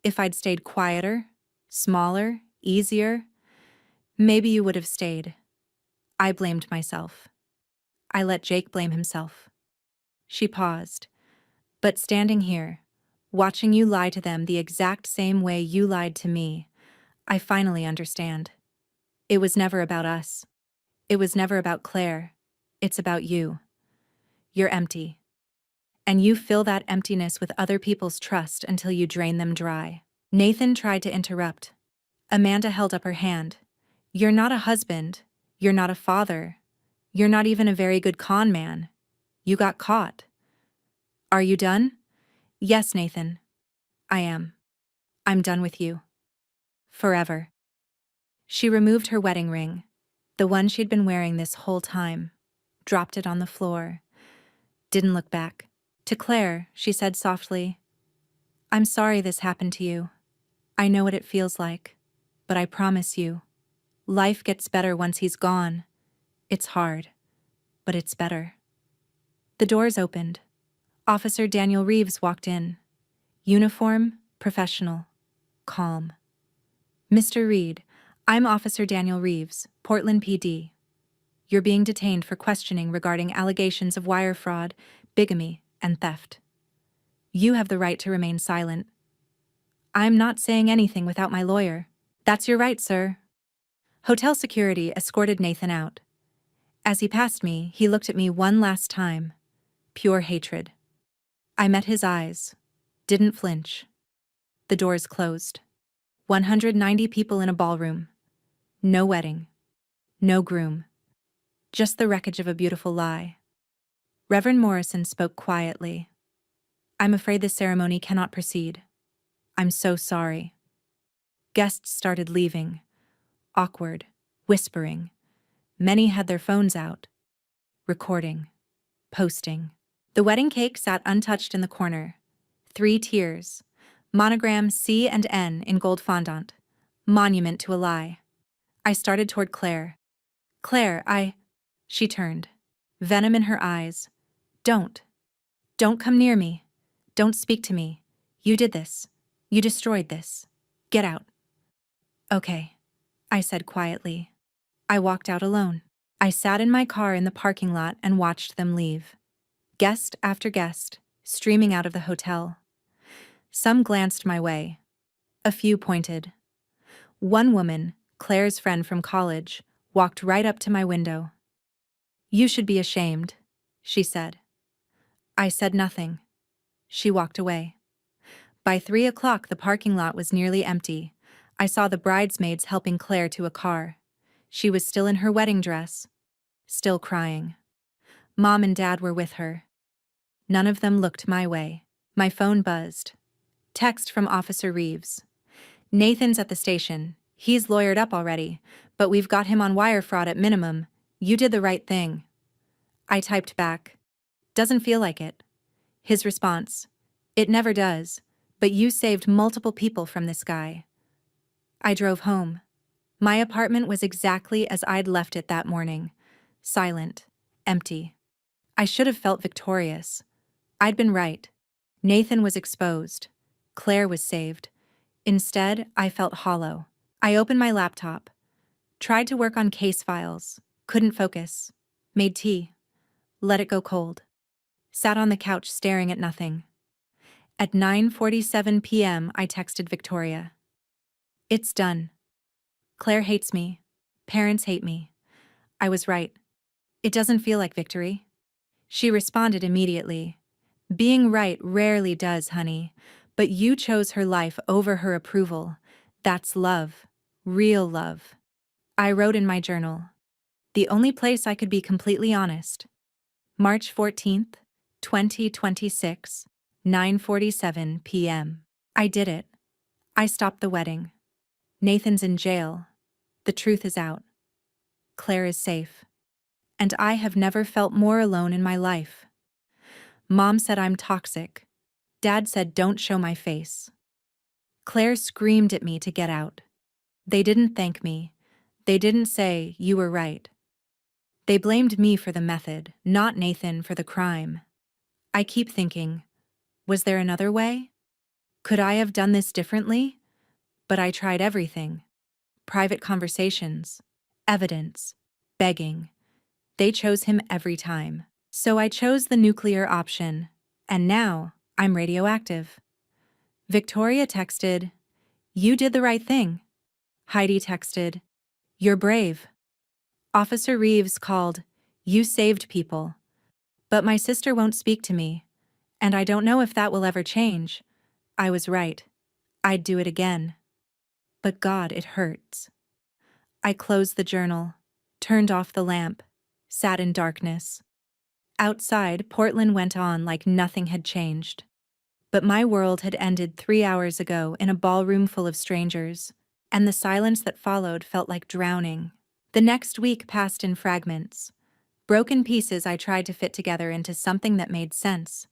if I'd stayed quieter, smaller, easier. Maybe you would have stayed. I blamed myself. I let Jake blame himself. She paused. But standing here, watching you lie to them the exact same way you lied to me, I finally understand. It was never about us. It was never about Claire. It's about you. You're empty. And you fill that emptiness with other people's trust until you drain them dry. Nathan tried to interrupt. Amanda held up her hand. You're not a husband. You're not a father. You're not even a very good con man. You got caught. Are you done? Yes, Nathan. I am. I'm done with you. Forever. She removed her wedding ring, the one she'd been wearing this whole time, dropped it on the floor, didn't look back. To Claire, she said softly, "I'm sorry this happened to you. I know what it feels like, but I promise you, life gets better once he's gone. It's hard, but it's better." The doors opened. Officer Daniel Reeves walked in. Uniform, professional, calm. "Mr. Reed, I'm Officer Daniel Reeves, Portland PD. You're being detained for questioning regarding allegations of wire fraud, bigamy, and theft. You have the right to remain silent. I'm not saying anything without my lawyer." "That's your right, sir." Hotel security escorted Nathan out. As he passed me, he looked at me one last time. Pure hatred. I met his eyes. Didn't flinch. The doors closed. 190 people in a ballroom. No wedding. No groom. Just the wreckage of a beautiful lie. Reverend Morrison spoke quietly. "I'm afraid the ceremony cannot proceed. I'm so sorry." Guests started leaving. Awkward. Whispering. Many had their phones out. Recording. Posting. The wedding cake sat untouched in the corner. 3 tiers. Monogram C and N in gold fondant. Monument to a lie. I started toward Claire. "Claire, She turned. Venom in her eyes. Don't come near me. Don't speak to me. You did this. You destroyed this. Get out." "Okay," I said quietly. I walked out alone. I sat in my car in the parking lot and watched them leave. Guest after guest, streaming out of the hotel. Some glanced my way. A few pointed. One woman, Claire's friend from college, walked right up to my window. "You should be ashamed," she said. I said nothing. She walked away. By 3 o'clock, the parking lot was nearly empty. I saw the bridesmaids helping Claire to a car. She was still in her wedding dress, still crying. Mom and Dad were with her. None of them looked my way. My phone buzzed. Text from Officer Reeves. "Nathan's at the station. He's lawyered up already, but we've got him on wire fraud at minimum. You did the right thing." I typed back, "Doesn't feel like it." His response, "It never does, but you saved multiple people from this guy." I drove home. My apartment was exactly as I'd left it that morning. Silent, empty. I should have felt victorious. I'd been right. Nathan was exposed. Claire was saved. Instead, I felt hollow. I opened my laptop. Tried to work on case files. Couldn't focus. Made tea. Let it go cold. Sat on the couch staring at nothing. At 9:47 p.m., I texted Victoria. "It's done. Claire hates me. Parents hate me. I was right. It doesn't feel like victory." She responded immediately. "Being right rarely does, honey, but you chose her life over her approval. That's love. Real love." I wrote in my journal. The only place I could be completely honest. March 14th, 2026, 9:47 p.m. I did it. I stopped the wedding. Nathan's in jail. The truth is out. Claire is safe. And I have never felt more alone in my life. Mom said I'm toxic. Dad said don't show my face. Claire screamed at me to get out. They didn't thank me. They didn't say, "You were right." They blamed me for the method, not Nathan for the crime. I keep thinking, was there another way? Could I have done this differently? But I tried everything. Private conversations, evidence, begging. They chose him every time. So I chose the nuclear option, and now I'm radioactive. Victoria texted, "You did the right thing." Heidi texted, "You're brave." Officer Reeves called, "You saved people." But my sister won't speak to me, and I don't know if that will ever change. I was right. I'd do it again. But God, it hurts. I closed the journal, turned off the lamp, sat in darkness. Outside, Portland went on like nothing had changed. But my world had ended 3 hours ago in a ballroom full of strangers. and the silence that followed felt like drowning. The next week passed in fragments. Broken pieces I tried to fit together into something that made sense.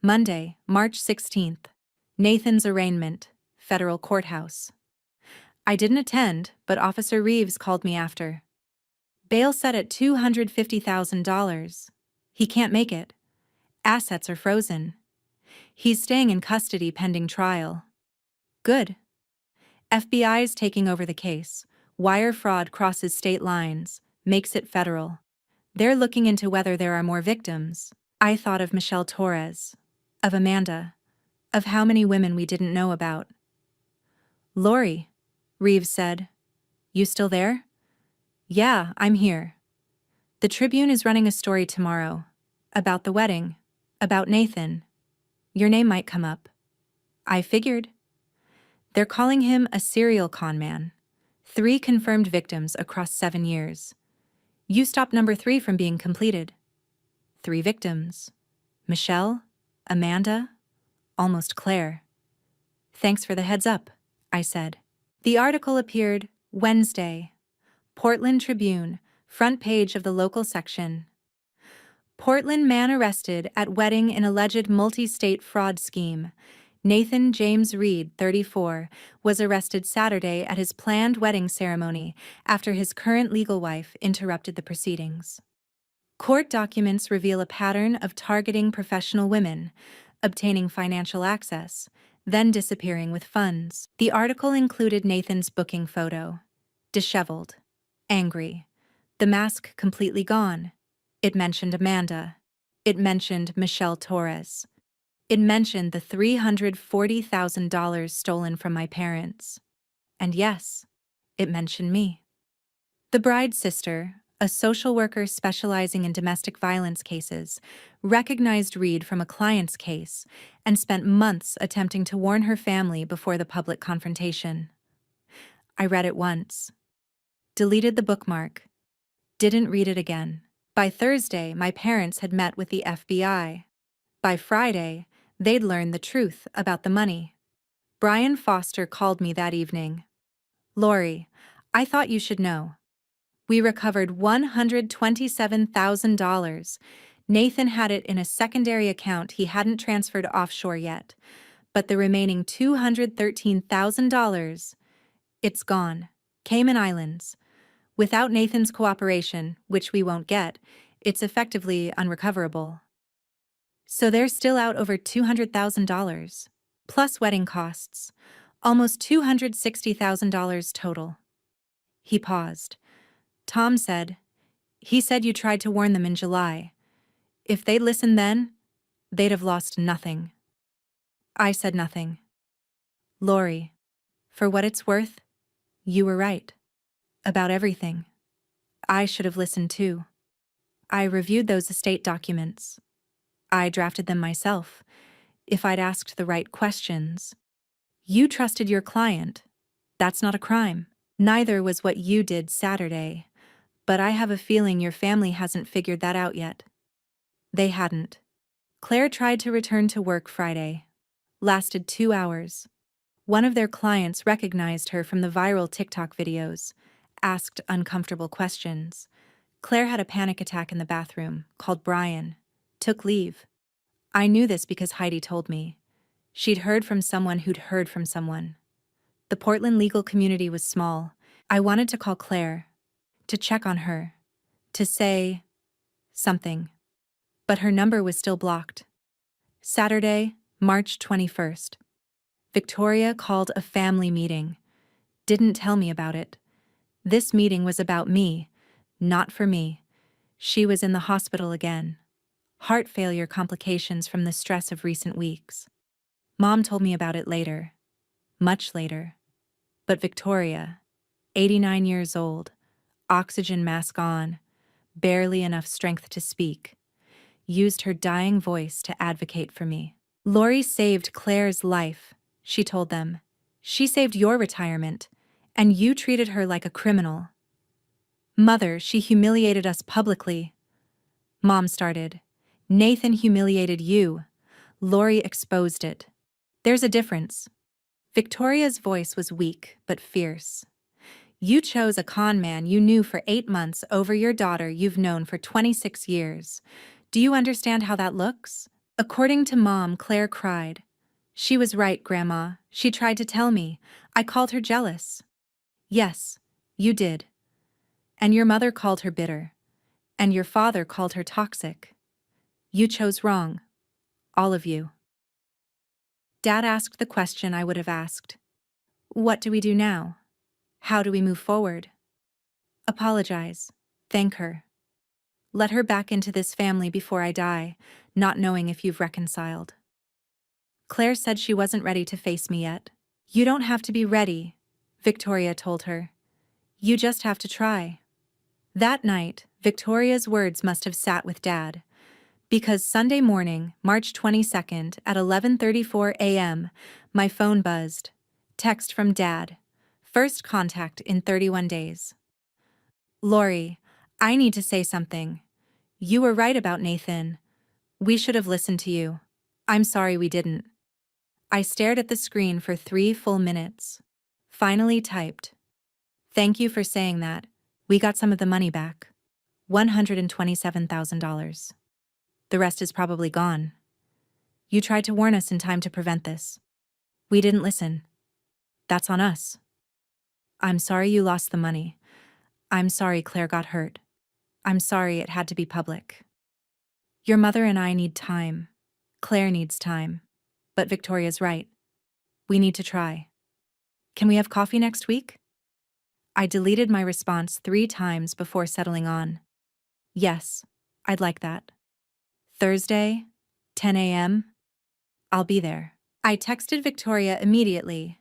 Monday, March 16th. Nathan's arraignment, federal courthouse. I didn't attend, but Officer Reeves called me after. Bail set at $250,000. He can't make it. Assets are frozen. He's staying in custody pending trial. Good. FBI's taking over the case. Wire fraud crosses state lines, makes it federal. They're looking into whether there are more victims. I thought of Michelle Torres, of Amanda, of how many women we didn't know about. Lorrie, Reeves said. You still there? Yeah, I'm here. The Tribune is running a story tomorrow. About the wedding. About Nathan. Your name might come up. I figured. They're calling him a serial con man. 3 confirmed victims across 7 years. You stopped number 3 from being completed. 3 victims. Michelle, Amanda, almost Claire. Thanks for the heads up, I said. The article appeared Wednesday. Portland Tribune, front page of the local section. Portland man arrested at wedding in alleged multi-state fraud scheme. Nathan James Reed, 34, was arrested Saturday at his planned wedding ceremony after his current legal wife interrupted the proceedings. Court documents reveal a pattern of targeting professional women, obtaining financial access, then disappearing with funds. The article included Nathan's booking photo. Disheveled. Angry. The mask completely gone. It mentioned Amanda. It mentioned Michelle Torres. It mentioned the $340,000 stolen from my parents. And yes, it mentioned me. The bride's sister, a social worker specializing in domestic violence cases, recognized Reed from a client's case and spent months attempting to warn her family before the public confrontation. I read it once. Deleted the bookmark. Didn't read it again. By Thursday, my parents had met with the FBI. By Friday, they'd learned the truth about the money. Brian Foster called me that evening. Lorrie, I thought you should know. We recovered $127,000. Nathan had it in a secondary account he hadn't transferred offshore yet, but the remaining $213,000, it's gone. Cayman Islands. Without Nathan's cooperation, which we won't get, it's effectively unrecoverable. So they're still out over $200,000, plus wedding costs, almost $260,000 total. He paused. Tom said, he said you tried to warn them in July. If they'd listened then, they'd have lost nothing. I said nothing. Lorrie, for what it's worth, you were right. About everything. I should have listened too. I reviewed those estate documents. I drafted them myself, if I'd asked the right questions. You trusted your client. That's not a crime. Neither was what you did Saturday, but I have a feeling your family hasn't figured that out yet. They hadn't. Claire tried to return to work Friday. Lasted 2 hours. One of their clients recognized her from the viral TikTok videos, asked uncomfortable questions. Claire had a panic attack in the bathroom, called Brian, took leave. I knew this because Heidi told me. She'd heard from someone who'd heard from someone. The Portland legal community was small. I wanted to call Claire, to check on her, to say something. But her number was still blocked. Saturday, March 21st. Victoria called a family meeting. Didn't tell me about it. This meeting was about me, not for me. She was in the hospital again. Heart failure complications from the stress of recent weeks. Mom told me about it later. Much later. But Victoria, 89 years old, oxygen mask on, barely enough strength to speak, used her dying voice to advocate for me. Lorrie saved Claire's life, she told them. She saved your retirement, and you treated her like a criminal. Mother, she humiliated us publicly. Mom started. Nathan humiliated you. Lorrie exposed it. There's a difference. Victoria's voice was weak but fierce. You chose a con man you knew for 8 months over your daughter you've known for 26 years. Do you understand how that looks? According to Mom, Claire cried. She was right, Grandma. She tried to tell me. I called her jealous. Yes, you did. And your mother called her bitter. And your father called her toxic. You chose wrong. All of you. Dad asked the question I would have asked. What do we do now? How do we move forward? Apologize. Thank her. Let her back into this family before I die, not knowing if you've reconciled. Claire said she wasn't ready to face me yet. You don't have to be ready, Victoria told her. You just have to try. That night, Victoria's words must have sat with Dad. Because Sunday morning, March 22nd, at 11:34 a.m., my phone buzzed. Text from Dad. First contact in 31 days. Lorrie, I need to say something. You were right about Nathan. We should have listened to you. I'm sorry we didn't. I stared at the screen for 3 full minutes. Finally typed. Thank you for saying that. We got some of the money back. $127,000. The rest is probably gone. You tried to warn us in time to prevent this. We didn't listen. That's on us. I'm sorry you lost the money. I'm sorry Claire got hurt. I'm sorry it had to be public. Your mother and I need time. Claire needs time. But Victoria's right. We need to try. Can we have coffee next week? I deleted my response 3 times before settling on. Yes, I'd like that. Thursday, 10 a.m. I'll be there. I texted Victoria immediately.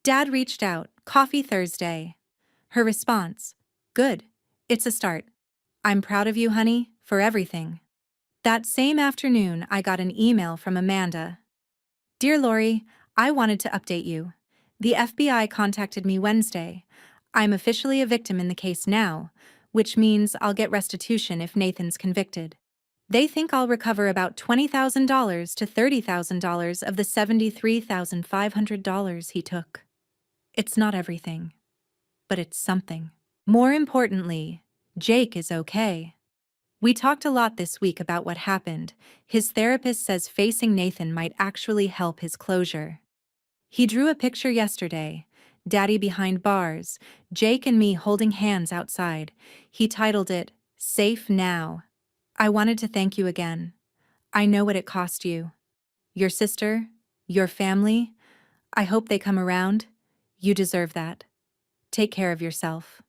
Dad reached out, coffee Thursday. Her response, good, it's a start. I'm proud of you, honey, for everything. That same afternoon, I got an email from Amanda. Dear Lorrie, I wanted to update you. The FBI contacted me Wednesday. I'm officially a victim in the case now, which means I'll get restitution if Nathan's convicted. They think I'll recover about $20,000 to $30,000 of the $73,500 he took. It's not everything, but it's something. More importantly, Jake is okay. We talked a lot this week about what happened. His therapist says facing Nathan might actually help his closure. He drew a picture yesterday, Daddy behind bars, Jake and me holding hands outside. He titled it, Safe Now. I wanted to thank you again. I know what it cost you. Your sister, your family, I hope they come around. You deserve that. Take care of yourself.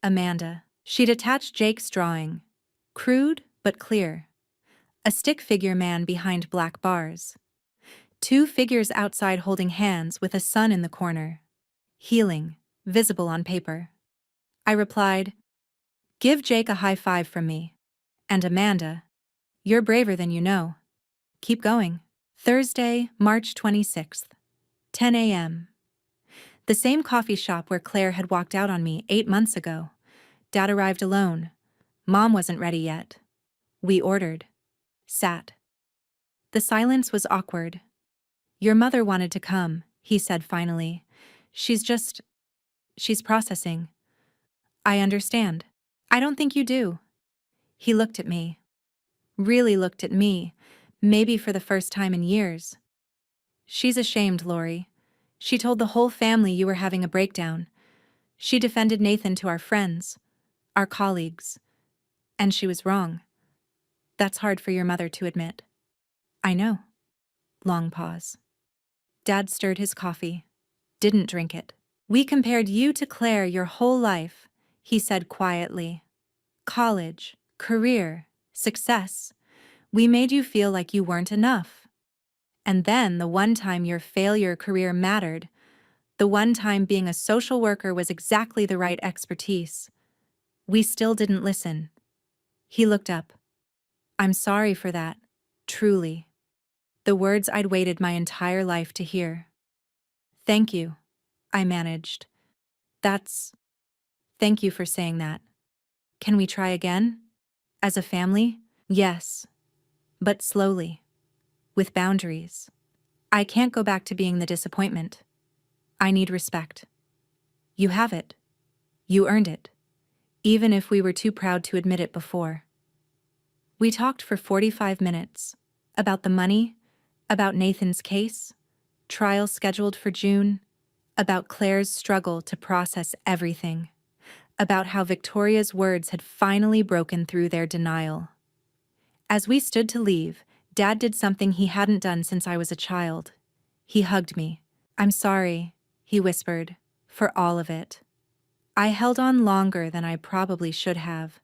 Amanda. She'd attached Jake's drawing. Crude, but clear. A stick figure man behind black bars. 2 figures outside holding hands with a sun in the corner. Healing, visible on paper. I replied, give Jake a high five from me. And Amanda, you're braver than you know. Keep going. Thursday, March 26th, 10 a.m. The same coffee shop where Claire had walked out on me 8 months ago. Dad arrived alone. Mom wasn't ready yet. We ordered. Sat. The silence was awkward. Your mother wanted to come, he said finally. She's processing. I understand. I don't think you do. He looked at me. Really looked at me, maybe for the first time in years. She's ashamed, Lorrie. She told the whole family you were having a breakdown. She defended Nathan to our friends, our colleagues. And she was wrong. That's hard for your mother to admit. I know. Long pause. Dad stirred his coffee. Didn't drink it. We compared you to Claire your whole life, he said quietly. College, career, success. We made you feel like you weren't enough. And then the one time your failure career mattered, the one time being a social worker was exactly the right expertise, we still didn't listen. He looked up. I'm sorry for that, truly. The words I'd waited my entire life to hear. Thank you, I managed. Thank you for saying that. Can we try again? As a family? Yes. But slowly. With boundaries. I can't go back to being the disappointment. I need respect. You have it. You earned it. Even if we were too proud to admit it before. We talked for 45 minutes. About the money, about Nathan's case, trial scheduled for June, about Claire's struggle to process everything, about how Victoria's words had finally broken through their denial. As we stood to leave, Dad did something he hadn't done since I was a child. He hugged me. "I'm sorry," he whispered, "for all of it. I held on longer than I probably should have."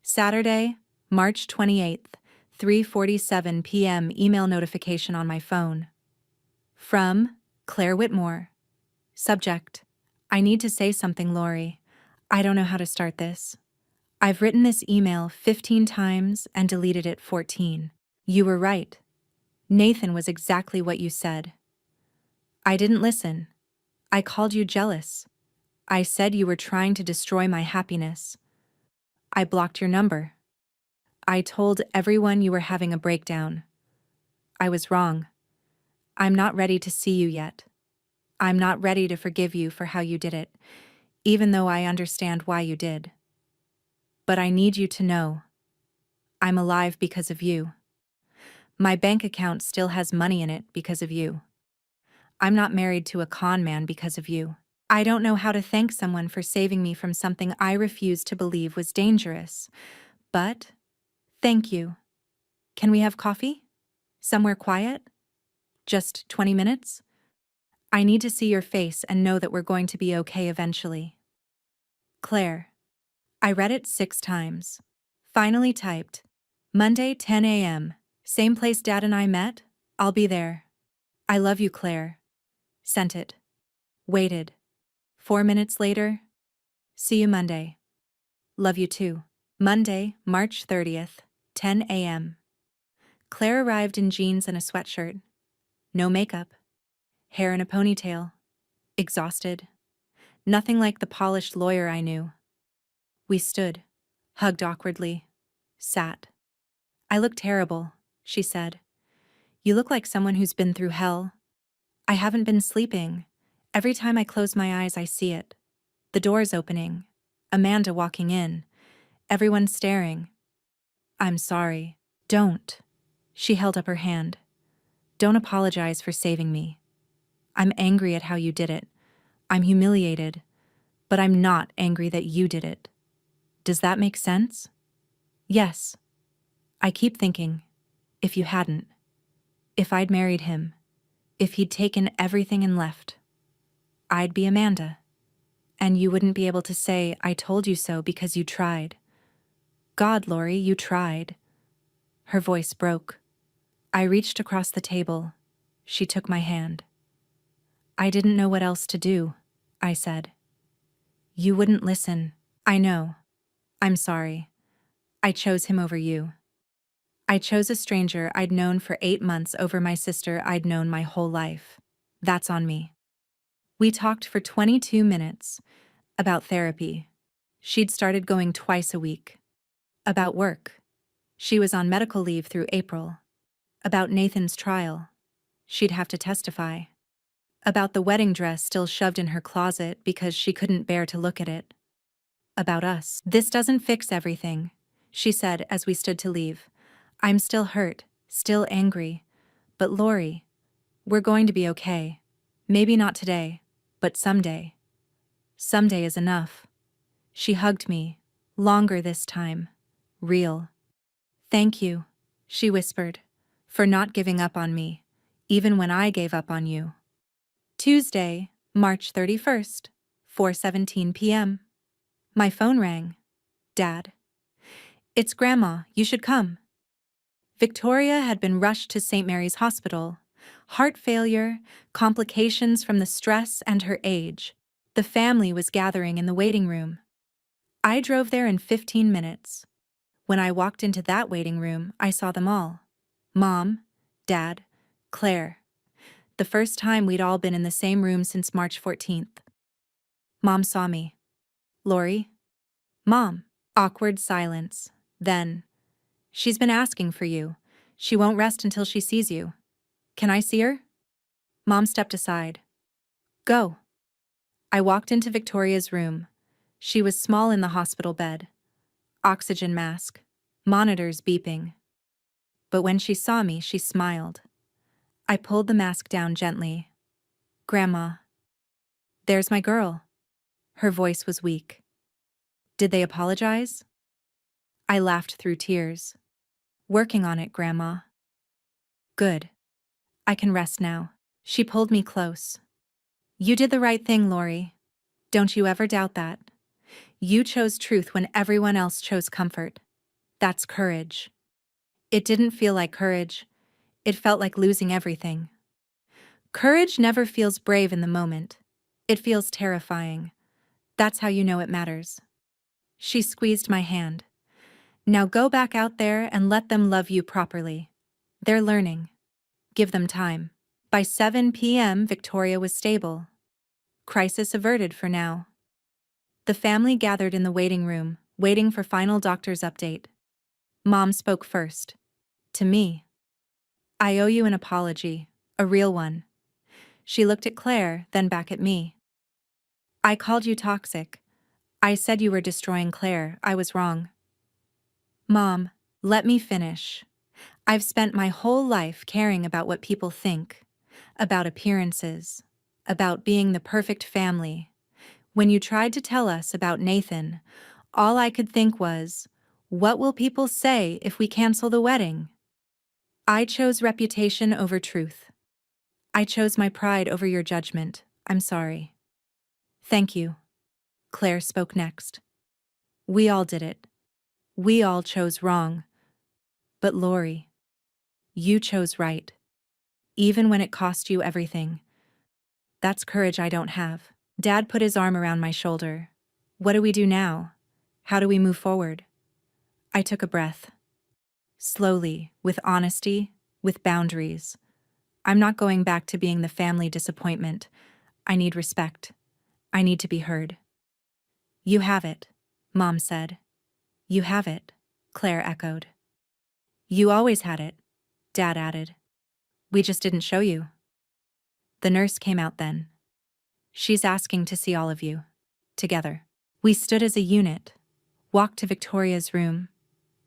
Saturday, March 28th, 3:47 p.m. Email notification on my phone. From Claire Whitmore. Subject: I need to say something, Lorrie. I don't know how to start this. I've written this email 15 times and deleted it 14. You were right. Nathan was exactly what you said. I didn't listen. I called you jealous. I said you were trying to destroy my happiness. I blocked your number. I told everyone you were having a breakdown. I was wrong. I'm not ready to see you yet. I'm not ready to forgive you for how you did it, even though I understand why you did. But I need you to know. I'm alive because of you. My bank account still has money in it because of you. I'm not married to a con man because of you. I don't know how to thank someone for saving me from something I refused to believe was dangerous, but thank you. Can we have coffee? Somewhere quiet? Just 20 minutes? I need to see your face and know that we're going to be okay eventually. Claire. I read it 6 times. Finally typed. Monday, 10 a.m. Same place Dad and I met? I'll be there. I love you, Claire. Sent it. Waited. 4 minutes later. See you Monday. Love you too. Monday, March 30th, 10 a.m. Claire arrived in jeans and a sweatshirt. No makeup. Hair in a ponytail. Exhausted. Nothing like the polished lawyer I knew. We stood, hugged awkwardly, sat. I look terrible, she said. You look like someone who's been through hell. I haven't been sleeping. Every time I close my eyes, I see it. The doors opening. Amanda walking in. Everyone staring. I'm sorry. Don't. She held up her hand. Don't apologize for saving me. I'm angry at how you did it. I'm humiliated. But I'm not angry that you did it. Does that make sense? Yes. I keep thinking, if you hadn't, if I'd married him, if he'd taken everything and left, I'd be Amanda. And you wouldn't be able to say, I told you so because you tried. God, Lorrie, you tried. Her voice broke. I reached across the table. She took my hand. I didn't know what else to do, I said. You wouldn't listen. I know. I'm sorry. I chose him over you. I chose a stranger I'd known for 8 months over my sister I'd known my whole life. That's on me. We talked for 22 minutes. About therapy. She'd started going twice a week. About work. She was on medical leave through April. About Nathan's trial. She'd have to testify. About the wedding dress still shoved in her closet because she couldn't bear to look at it. About us. This doesn't fix everything, she said as we stood to leave. I'm still hurt, still angry. But Lorrie, we're going to be okay. Maybe not today, but someday. Someday is enough. She hugged me, longer this time. Real. Thank you, she whispered, for not giving up on me, even when I gave up on you. Tuesday, March 31st, 4:17 p.m. My phone rang. Dad. It's Grandma, you should come. Victoria had been rushed to St. Mary's Hospital. Heart failure, complications from the stress and her age. The family was gathering in the waiting room. I drove there in 15 minutes. When I walked into that waiting room, I saw them all. Mom, Dad, Claire. The first time we'd all been in the same room since March 14th. Mom saw me. Lorrie? Mom. Awkward silence. Then, she's been asking for you. She won't rest until she sees you. Can I see her? Mom stepped aside. Go. I walked into Victoria's room. She was small in the hospital bed. Oxygen mask. Monitors beeping. But when she saw me, she smiled. I pulled the mask down gently. "Grandma." "There's my girl." Her voice was weak. "Did they apologize?" I laughed through tears. "Working on it, Grandma." "Good. I can rest now." She pulled me close. "You did the right thing, Lorrie. Don't you ever doubt that. You chose truth when everyone else chose comfort. That's courage." It didn't feel like courage. It felt like losing everything. Courage never feels brave in the moment. It feels terrifying. That's how you know it matters. She squeezed my hand. "Now go back out there and let them love you properly. They're learning. Give them time." By 7 p.m., Victoria was stable. Crisis averted for now. The family gathered in the waiting room, waiting for final doctor's update. Mom spoke first. To me. "I owe you an apology, a real one." She looked at Claire, then back at me. "I called you toxic. I said you were destroying Claire. I was wrong." "Mom, let me finish. I've spent my whole life caring about what people think, about appearances, about being the perfect family. When you tried to tell us about Nathan, all I could think was, what will people say if we cancel the wedding?" I chose reputation over truth. I chose my pride over your judgment. I'm sorry. "Thank you." Claire spoke next. "We all did it. We all chose wrong. But Lorrie, you chose right. Even when it cost you everything. That's courage I don't have." Dad put his arm around my shoulder. "What do we do now? How do we move forward?" I took a breath. Slowly, with honesty, with boundaries. I'm not going back to being the family disappointment. I need respect. I need to be heard. "You have it," Mom said. "You have it," Claire echoed. "You always had it," Dad added. "We just didn't show you." The nurse came out then. "She's asking to see all of you. Together." We stood as a unit, walked to Victoria's room.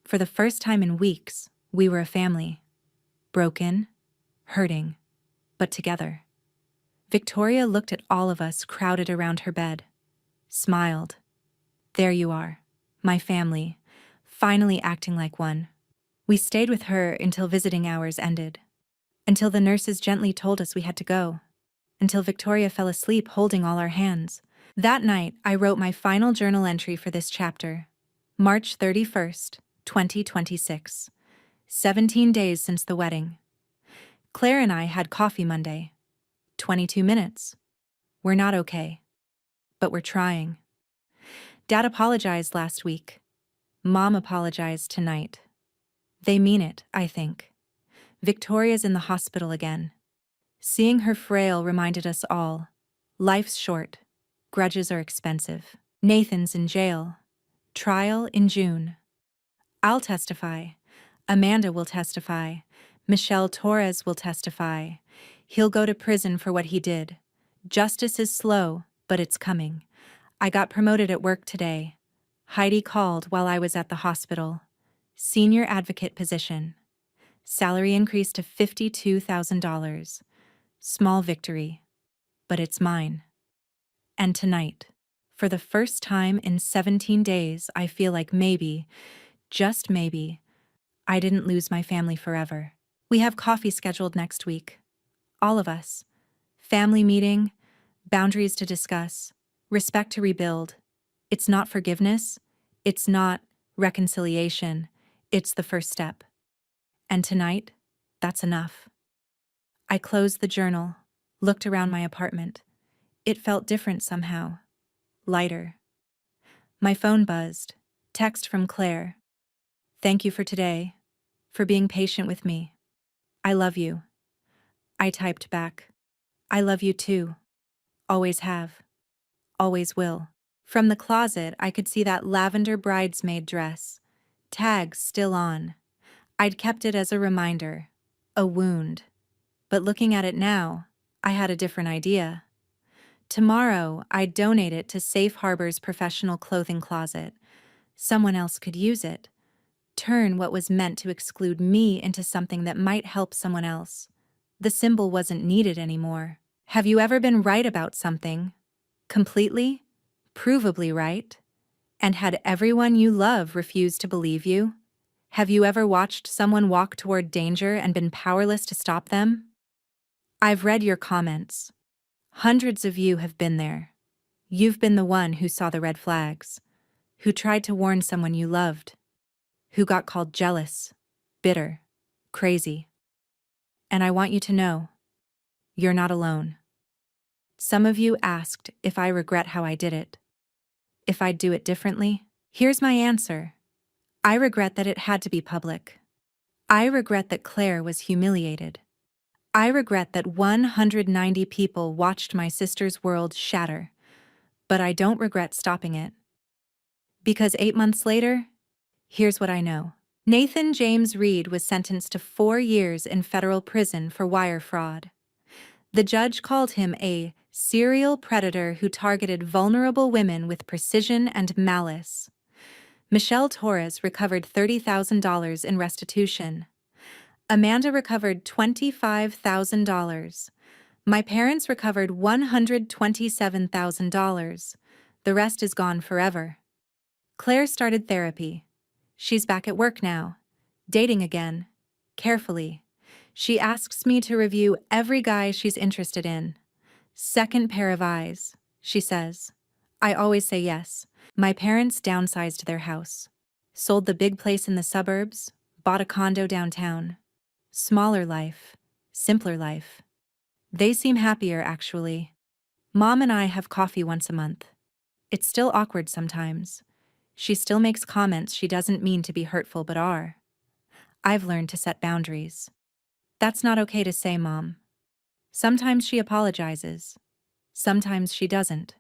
For the first time in weeks, we were a family. Broken, hurting, but together. Victoria looked at all of us crowded around her bed. Smiled. "There you are, my family, finally acting like one." We stayed with her until visiting hours ended. Until the nurses gently told us we had to go. Until Victoria fell asleep holding all our hands. That night, I wrote my final journal entry for this chapter. March 31st, 2026. 17 days since the wedding. Claire and I had coffee Monday. 22 minutes. We're not okay. But we're trying. Dad apologized last week. Mom apologized tonight. They mean it, I think. Victoria's in the hospital again. Seeing her frail reminded us all. Life's short. Grudges are expensive. Nathan's in jail. Trial in June. I'll testify. Amanda will testify. Michelle Torres will testify. He'll go to prison for what he did. Justice is slow, but it's coming. I got promoted at work today. Heidi called while I was at the hospital. Senior advocate position. Salary increased to $52,000. Small victory. But it's mine. And tonight, for the first time in 17 days, I feel like maybe, just maybe, I didn't lose my family forever. We have coffee scheduled next week. All of us. Family meeting, boundaries to discuss, respect to rebuild. It's not forgiveness. It's not reconciliation. It's the first step. And tonight, that's enough. I closed the journal, looked around my apartment. It felt different somehow. Lighter. My phone buzzed. Text from Claire. "Thank you for today. For being patient with me. I love you." I typed back. "I love you too. Always have. Always will." From the closet, I could see that lavender bridesmaid dress. Tags still on. I'd kept it as a reminder. A wound. But looking at it now, I had a different idea. Tomorrow, I'd donate it to Safe Harbor's professional clothing closet. Someone else could use it. Turn what was meant to exclude me into something that might help someone else. The symbol wasn't needed anymore. Have you ever been right about something? Completely? Provably right? And had everyone you love refuse to believe you? Have you ever watched someone walk toward danger and been powerless to stop them? I've read your comments. Hundreds of you have been there. You've been the one who saw the red flags, who tried to warn someone you loved, who got called jealous, bitter, crazy. And I want you to know, you're not alone. Some of you asked if I regret how I did it, if I'd do it differently. Here's my answer. I regret that it had to be public. I regret that Claire was humiliated. I regret that 190 people watched my sister's world shatter, but I don't regret stopping it. Because 8 months later, here's what I know. Nathan James Reed was sentenced to 4 years in federal prison for wire fraud. The judge called him a serial predator who targeted vulnerable women with precision and malice. Michelle Torres recovered $30,000 in restitution. Amanda recovered $25,000. My parents recovered $127,000. The rest is gone forever. Claire started therapy. She's back at work now, dating again, carefully. She asks me to review every guy she's interested in. Second pair of eyes, she says. I always say yes. My parents downsized their house, sold the big place in the suburbs, bought a condo downtown. Smaller life, simpler life. They seem happier, actually. Mom and I have coffee once a month. It's still awkward sometimes. She still makes comments she doesn't mean to be hurtful but are. I've learned to set boundaries. That's not okay to say, Mom. Sometimes she apologizes. Sometimes she doesn't.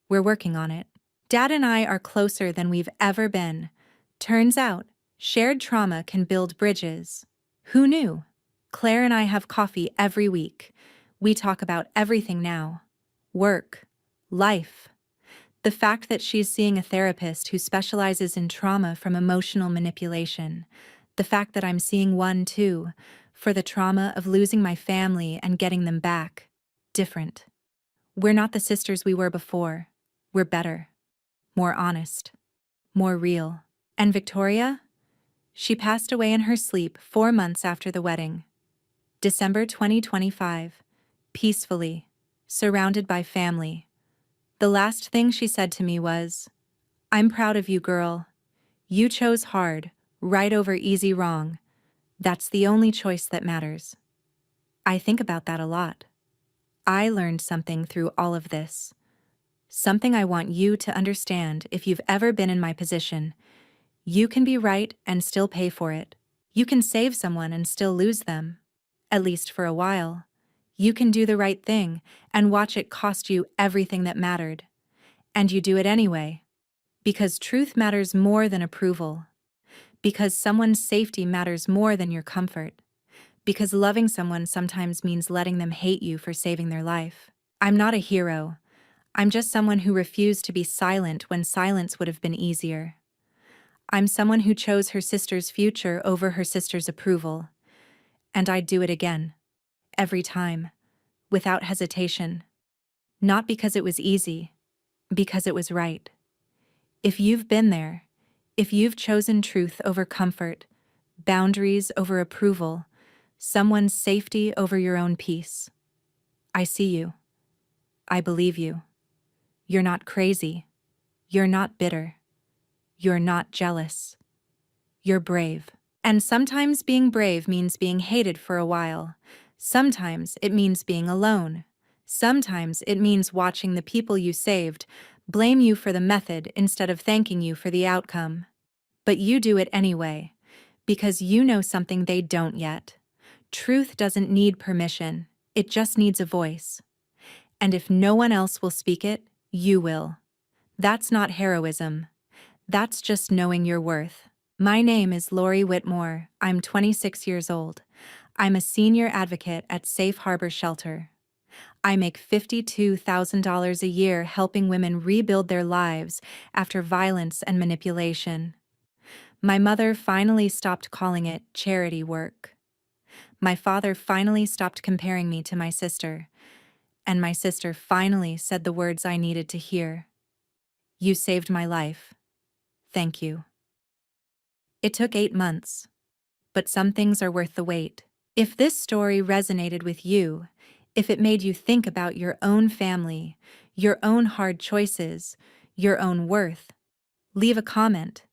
We're working on it. Dad and I are closer than we've ever been. Turns out, shared trauma can build bridges. Who knew? Claire and I have coffee every week. We talk about everything now. Work. Life. The fact that she's seeing a therapist who specializes in trauma from emotional manipulation. The fact that I'm seeing one, too, for the trauma of losing my family and getting them back. Different. We're not the sisters we were before. We're better. More honest. More real. And Victoria? She passed away in her sleep 4 months after the wedding. December 2025. Peacefully. Surrounded by family. The last thing she said to me was, "I'm proud of you, girl. You chose hard, right over easy wrong. That's the only choice that matters." I think about that a lot. I learned something through all of this. Something I want you to understand if you've ever been in my position. You can be right and still pay for it. You can save someone and still lose them. At least for a while. You can do the right thing and watch it cost you everything that mattered. And you do it anyway. Because truth matters more than approval. Because someone's safety matters more than your comfort. Because loving someone sometimes means letting them hate you for saving their life. I'm not a hero. I'm just someone who refused to be silent when silence would have been easier. I'm someone who chose her sister's future over her sister's approval. And I'd do it again. Every time. Without hesitation. Not because it was easy. Because it was right. If you've been there, if you've chosen truth over comfort, boundaries over approval, someone's safety over your own peace, I see you. I believe you. You're not crazy. You're not bitter. You're not jealous. You're brave. And sometimes being brave means being hated for a while. Sometimes it means being alone. Sometimes it means watching the people you saved blame you for the method instead of thanking you for the outcome. But you do it anyway, because you know something they don't yet. Truth doesn't need permission, it just needs a voice. And if no one else will speak it, you will. That's not heroism. That's just knowing your worth. My name is Lorrie Whitmore. I'm 26 years old. I'm a senior advocate at Safe Harbor Shelter. I make $52,000 a year helping women rebuild their lives after violence and manipulation. My mother finally stopped calling it charity work. My father finally stopped comparing me to my sister. And my sister finally said the words I needed to hear. You saved my life. Thank you. It took 8 months, but some things are worth the wait. If this story resonated with you, if it made you think about your own family, your own hard choices, your own worth, leave a comment.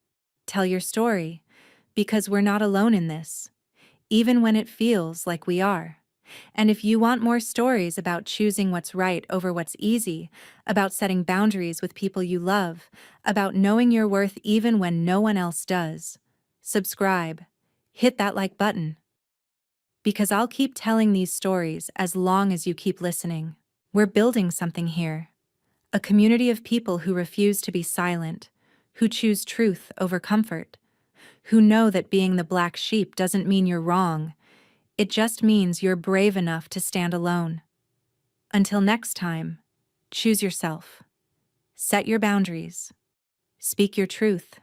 Tell your story, because we're not alone in this, even when it feels like we are. And if you want more stories about choosing what's right over what's easy, about setting boundaries with people you love, about knowing your worth even when no one else does, subscribe. Hit that like button. Because I'll keep telling these stories as long as you keep listening. We're building something here. A community of people who refuse to be silent, who choose truth over comfort, who know that being the black sheep doesn't mean you're wrong. It just means you're brave enough to stand alone. Until next time, choose yourself. Set your boundaries. Speak your truth.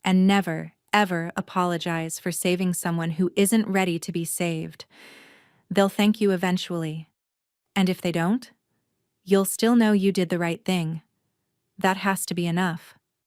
And never, ever apologize for saving someone who isn't ready to be saved. They'll thank you eventually. And if they don't, you'll still know you did the right thing. That has to be enough.